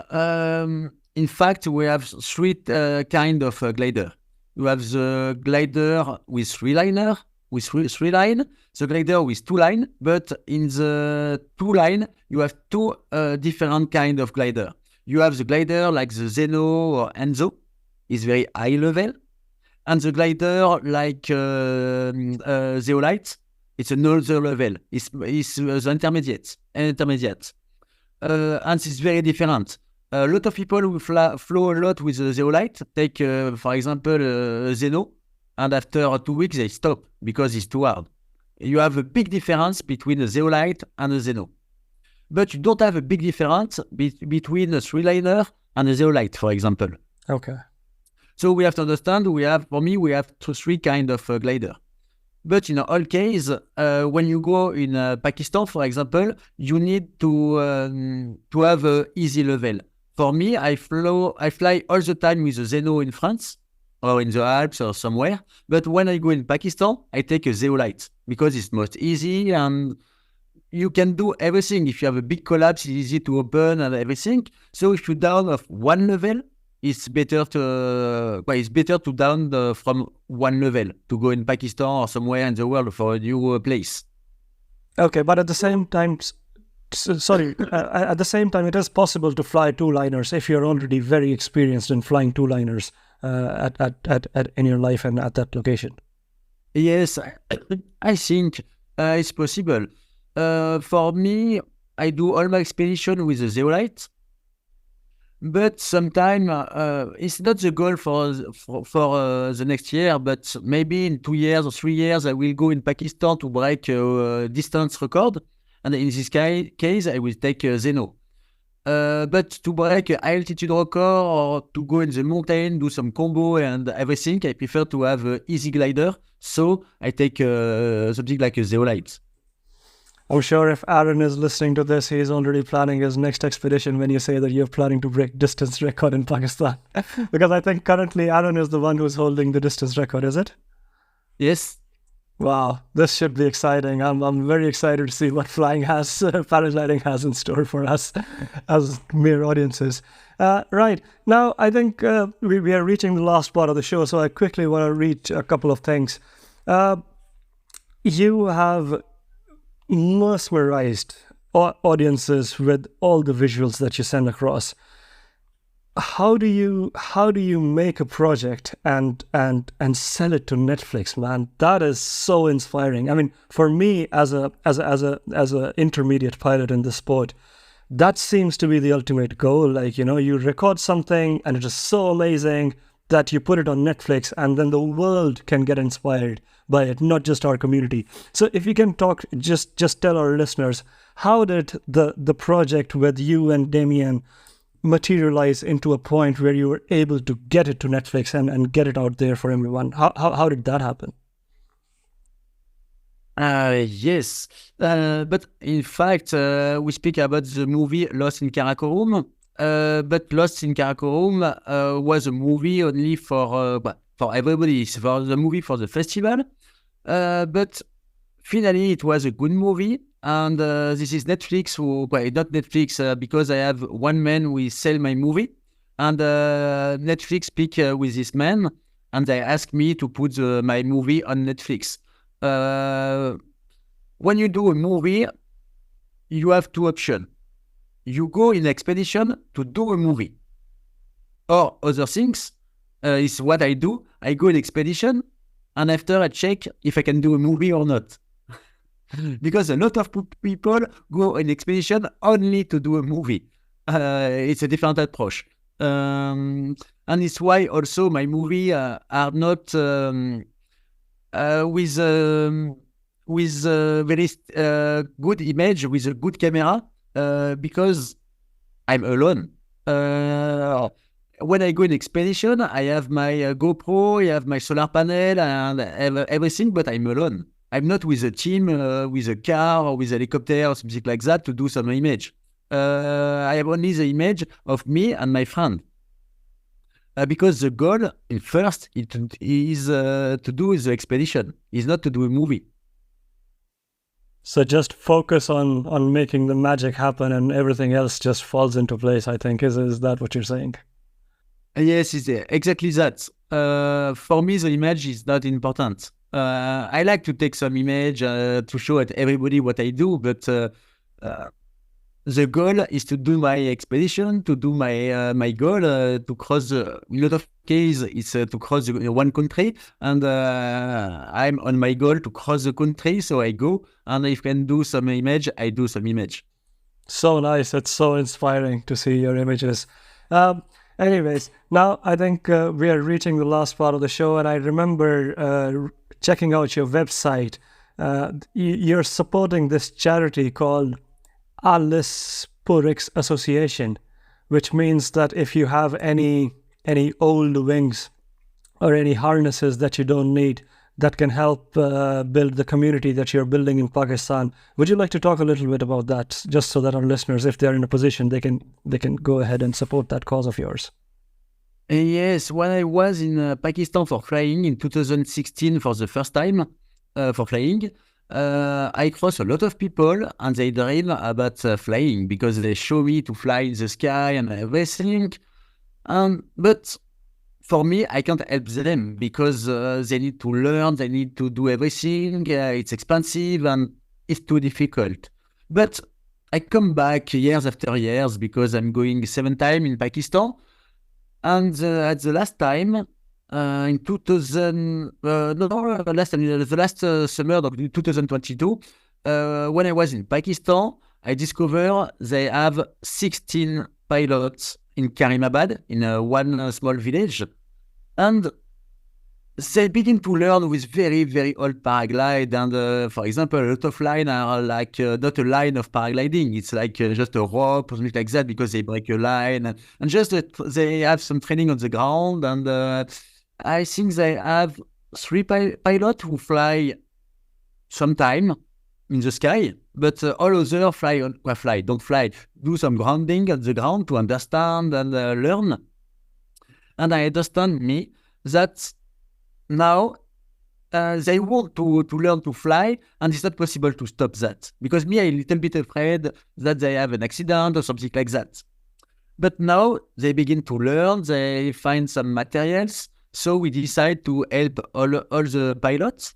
in fact, we have three kind of glider. You have the glider with three-liner, with three line, the glider with two line, but in the two line, you have two different kind of glider. You have the glider like the Zeno or Enzo, is very high level, and the glider like Zeolite, it's another level. It's the intermediate. And it's very different. A lot of people who flow a lot with the Zeolite take, for example, Zeno, and after 2 weeks they stop because it's too hard. You have a big difference between a Zeolite and a Zeno. But you don't have a big difference between a three-liner and a Zeolite, for example. Okay. So we have to understand, we have three kind of glider. But in all case, when you go in Pakistan, for example, you need to have a easy level. For me, I fly all the time with a Zeno in France or in the Alps or somewhere. But when I go in Pakistan, I take a Zeolite because it's most easy and you can do everything. If you have a big collapse, it's easy to open and everything. So if you down of one level, it's better to down from one level to go in Pakistan or somewhere in the world for a new place. Okay, but at the same time, at the same time, it is possible to fly two-liners if you're already very experienced in flying two-liners in your life and at that location. Yes, I think it's possible. For me, I do all my expedition with the Zeolite. But sometimes it's not the goal for the next year, but maybe in 2 years or 3 years, I will go in Pakistan to break a distance record. And in this case, I will take Zeno. But to break an altitude record or to go in the mountain, do some combo and everything, I prefer to have an easy glider. So I take something like a Zeolite. I'm sure if Aaron is listening to this, he's already planning his next expedition when you say that you're planning to break distance record in Pakistan. Because I think currently Aaron is the one who's holding the distance record, is it? Yes. Wow, this should be exciting. I'm very excited to see what paragliding has in store for us as mere audiences. Right, now I think we are reaching the last part of the show, so I quickly want to read a couple of things. You have mesmerized audiences with all the visuals that you send across. How do you make a project and sell it to Netflix, man? That is so inspiring. I mean, for me as a intermediate pilot in this sport, that seems to be the ultimate goal. Like, you record something and it is so amazing that you put it on Netflix and then the world can get inspired by it, not just our community. So if you can talk, just tell our listeners, how did the project with you and Damien materialize into a point where you were able to get it to Netflix and get it out there for everyone? How did that happen? Yes, but in fact, we speak about the movie Lost in Karakorum. But Lost in Karakorum was a movie only for everybody. It's for the movie for the festival. But finally, it was a good movie. And this is Netflix, not Netflix, because I have one man who sell my movie. And Netflix speak with this man, and they ask me to put my movie on Netflix. When you do a movie, you have two options. You go in expedition to do a movie. Or other things is what I do. I go in expedition and after I check if I can do a movie or not. Because a lot of people go in expedition only to do a movie. It's a different approach. And it's why also my movie are not with very good image, with a good camera, because I'm alone. When I go in expedition, I have my GoPro, I have my solar panel, and everything, but I'm alone. I'm not with a team, with a car or with a helicopter or something like that to do some image. I have only the image of me and my friend. Because the goal, first, is to do the expedition, is not to do a movie. So just focus on making the magic happen and everything else just falls into place, I think. Is that what you're saying? Yes, it's exactly that. For me, the image is not important. I like to take some image to show at everybody what I do, but the goal is to do my expedition, to do my goal, to cross a lot of cases. It's to cross one country, and I'm on my goal to cross the country. So I go, and if I can do some image, I do some image. So nice! It's so inspiring to see your images. Anyways, now I think we are reaching the last part of the show, and I remember checking out your website. You're supporting this charity called Alice Purix Association, which means that if you have any old wings or any harnesses that you don't need, that can help build the community that you're building in Pakistan. Would you like to talk a little bit about that, just so that our listeners, if they're in a position, they can go ahead and support that cause of yours? Yes, when I was in Pakistan for flying in 2016 for the first time for flying, I cross a lot of people and they dream about flying because they show me to fly in the sky and everything. But for me, I can't help them because they need to learn, they need to do everything. It's expensive and it's too difficult. But I come back years after years because I'm going 7 times in Pakistan. And at the last time, in 2000, the last summer of 2022, when I was in Pakistan, I discovered they have 16 pilots in Karimabad, in one small village. And they begin to learn with very, very old paraglide. And for example, a lot of line are like not a line of paragliding. It's like just a rope or something like that because they break a line. And just they have some training on the ground. And I think they have 3 pilots who fly sometime in the sky. But all others don't fly. Do some grounding at the ground to understand and learn. And I understand me that now they want to learn to fly, and it's not possible to stop that. Because me, I'm a little bit afraid that they have an accident or something like that. But now they begin to learn, they find some materials, so we decide to help all the pilots.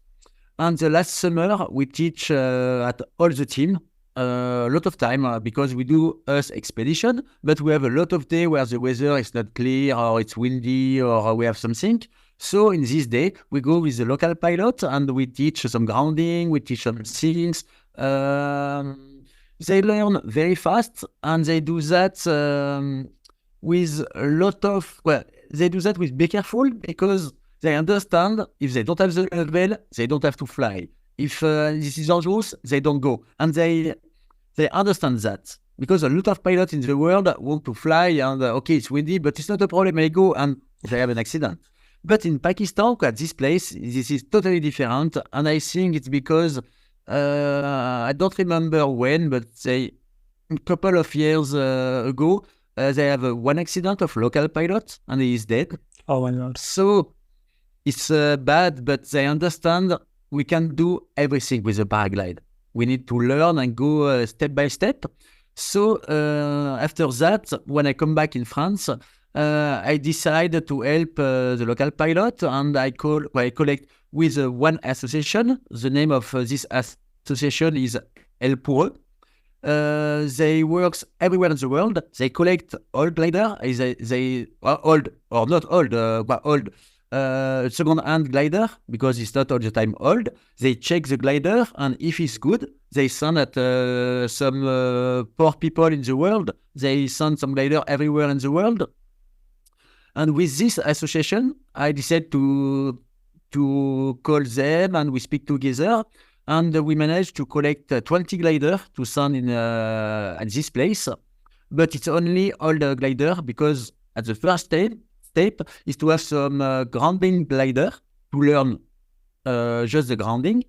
And the last summer, we teach at all the team a lot of time because we do Earth expedition, but we have a lot of days where the weather is not clear or it's windy or we have something. So in this day, we go with the local pilot and we teach some grounding, we teach some things. They learn very fast and they do that with a lot of, they do that with be careful because they understand if they don't have the level, they don't have to fly. If this is dangerous, they don't go. And they understand that because a lot of pilots in the world want to fly and okay, it's windy, but it's not a problem, I go and they have an accident. But in Pakistan, at this place, this is totally different. And I think it's because, I don't remember when, but a couple of years ago, they have one accident of local pilot and he is dead. Oh my God. So it's bad, but they understand we can do everything with a paraglide. We need to learn and go step by step. So after that, when I come back in France, I decided to help the local pilot, and I collect with one association. The name of this association is El Pour Eux. They works everywhere in the world. They collect old glider. They old or not old, but old second-hand glider because it's not all the time old. They check the glider, and if it's good, they send at some poor people in the world. They send some glider everywhere in the world. And with this association, I decided to call them, and we speak together. And we managed to collect 20 glider to send in at this place. But it's only old glider because at the first step is to have some grounding glider to learn just the grounding.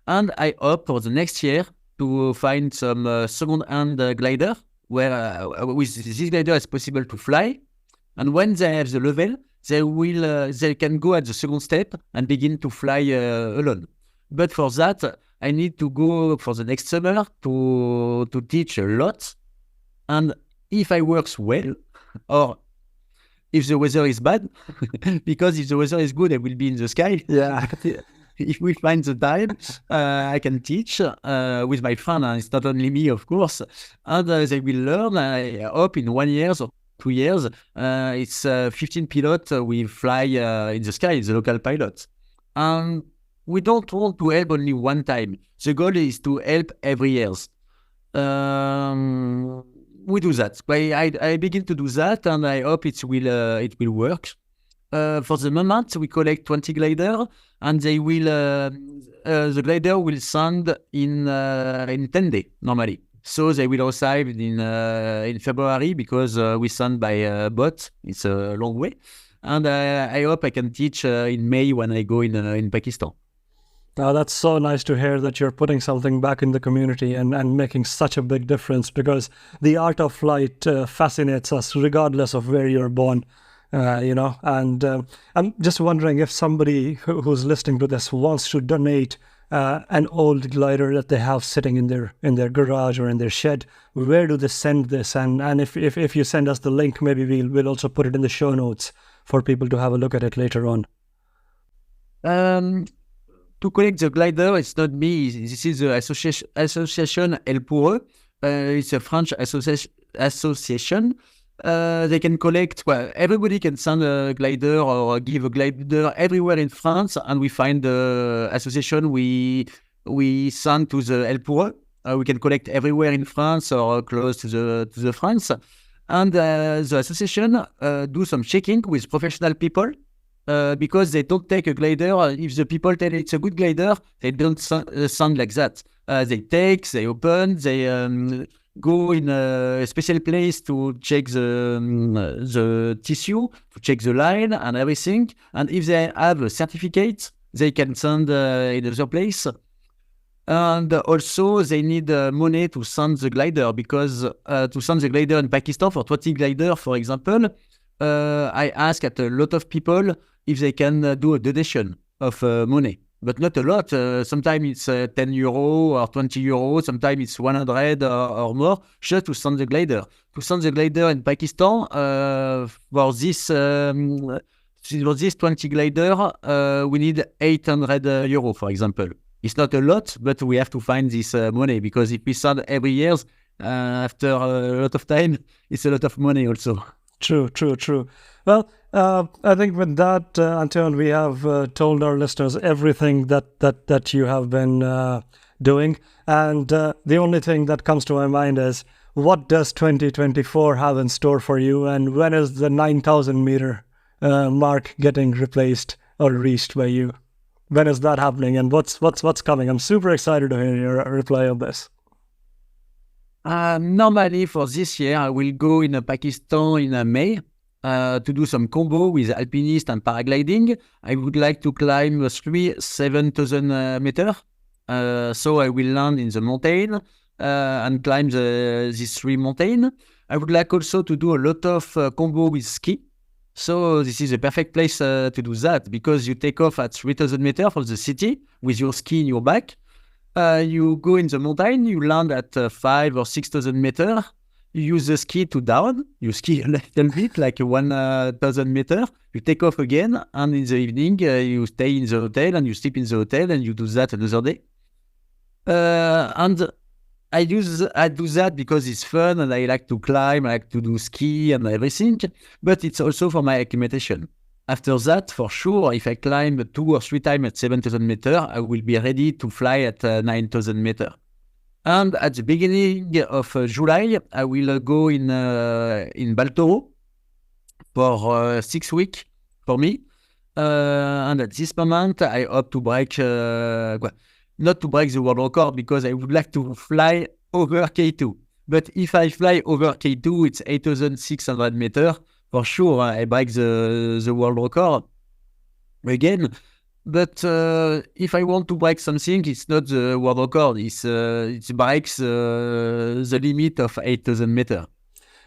And I hope for the next year to find some second-hand glider where with this glider it's possible to fly. And when they have the level, they can go at the second step and begin to fly alone. But for that, I need to go for the next summer to teach a lot. And if I works well, or if the weather is bad, because if the weather is good, I will be in the sky. Yeah. If we find the time, I can teach with my friend. And it's not only me, of course. And they will learn. I hope in 1 year or 2 years, it's 15 pilots will fly in the sky, the local pilots. We don't want to help only one time. The goal is to help every year. We do that. I begin to do that, and I hope it will work. For the moment, we collect 20 glider, and they will the glider will send in 10 days normally. So they will arrive in February because we send by boat. It's a long way, and I hope I can teach in May when I go in Pakistan. Now, that's so nice to hear that you're putting something back in the community and making such a big difference, because the art of flight fascinates us regardless of where you're born, And I'm just wondering if somebody who's listening to this wants to donate an old glider that they have sitting in their garage or in their shed, where do they send this? And if you send us the link, maybe we'll also put it in the show notes for people to have a look at it later on. To collect the glider, it's not me. This is the association El Pour Eux. It's a French association. They can collect. Well, everybody can send a glider or give a glider everywhere in France, and we find the association. We send to the El Pour Eux. We can collect everywhere in France or close to the France, and the association do some checking with professional people. Because they don't take a glider. If the people tell it's a good glider, they don't sound like that. They open, they go in a special place to check the tissue, to check the line and everything. And if they have a certificate, they can send in another place. And also, they need money to send the glider, because to send the glider in Pakistan for 20 glider, for example, I ask at a lot of people if they can do a donation of money, but not a lot. Sometimes it's 10 euro or 20 euro. Sometimes it's 100 or more, just to send the glider. To send the glider in Pakistan, for this 20 glider, we need 800 euro, for example. It's not a lot, but we have to find this money, because if we send every year, after a lot of time, it's a lot of money also. True. Well, I think with that, Antoine, we have told our listeners everything that you have been doing. And the only thing that comes to my mind is, what does 2024 have in store for you? And when is the 9,000 meter mark getting replaced or reached by you? When is that happening? And what's coming? I'm super excited to hear your reply on this. Normally for this year, I will go in Pakistan in May to do some combo with alpinist and paragliding. I would like to climb 7,000 meters. So I will land in the mountain and climb these 3 mountains. I would like also to do a lot of combo with ski. So this is a perfect place to do that, because you take off at 3,000 meters from the city with your ski in your back. You go in the mountain, you land at 5,000 or 6,000 meters. You use the ski to down. You ski a little bit, like 1,000 meters. You take off again, and in the evening, you stay in the hotel and you sleep in the hotel, and you do that another day. And I do that because it's fun and I like to climb, I like to do ski and everything, but it's also for my acclimatation. After that, for sure, if I climb 2 or 3 times at 7,000 meters, I will be ready to fly at 9,000 meters. And at the beginning of July, I will go in Baltoro for 6 weeks for me. And at this moment, I hope to break, not to break the world record because I would like to fly over K2. But if I fly over K2, it's 8,600 meters. For sure, I break the world record again. But if I want to break something, it's not the world record. It breaks the limit of 8,000 meters.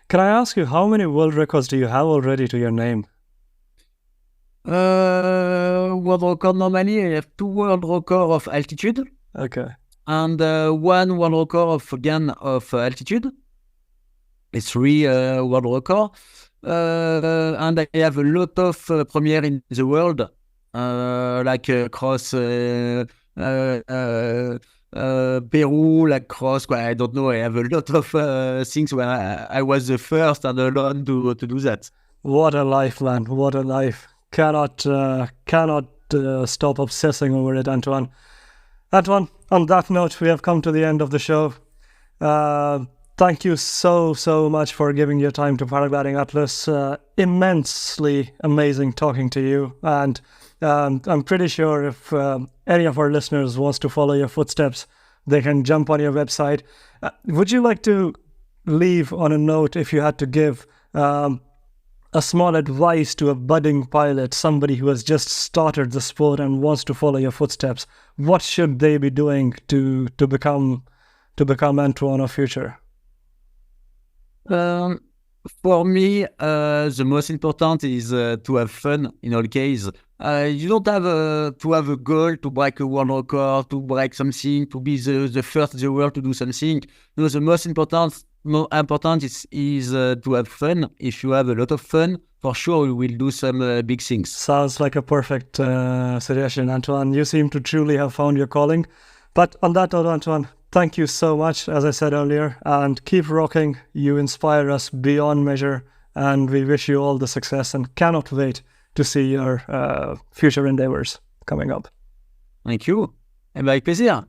Can I ask you, how many world records do you have already to your name? World record, normally I have 2 world record of altitude. Okay. And 1 world record of gain of altitude. It's 3 world record. And I have a lot of premiere in the world, like across Peru, like cross. I don't know. I have a lot of things where I was the first and alone to do that. What a life, man! What a life! Cannot stop obsessing over it, Antoine. Antoine, on that note, we have come to the end of the show. Thank you so much for giving your time to Paragliding Atlas. Immensely amazing talking to you. And I'm pretty sure if any of our listeners wants to follow your footsteps, they can jump on your website. Would you like to leave on a note, if you had to give a small advice to a budding pilot, somebody who has just started the sport and wants to follow your footsteps? What should they be doing to become Antoine of future? For me, the most important is to have fun in all cases. You don't have to have a goal to break a world record, to break something, to be the first in the world to do something. No, the most important is to have fun. If you have a lot of fun, for sure you will do some big things. Sounds like a perfect suggestion, Antoine. You seem to truly have found your calling. But on that note, Antoine, thank you so much, as I said earlier, and keep rocking. You inspire us beyond measure, and we wish you all the success and cannot wait to see your future endeavors coming up. Thank you. Et avec plaisir.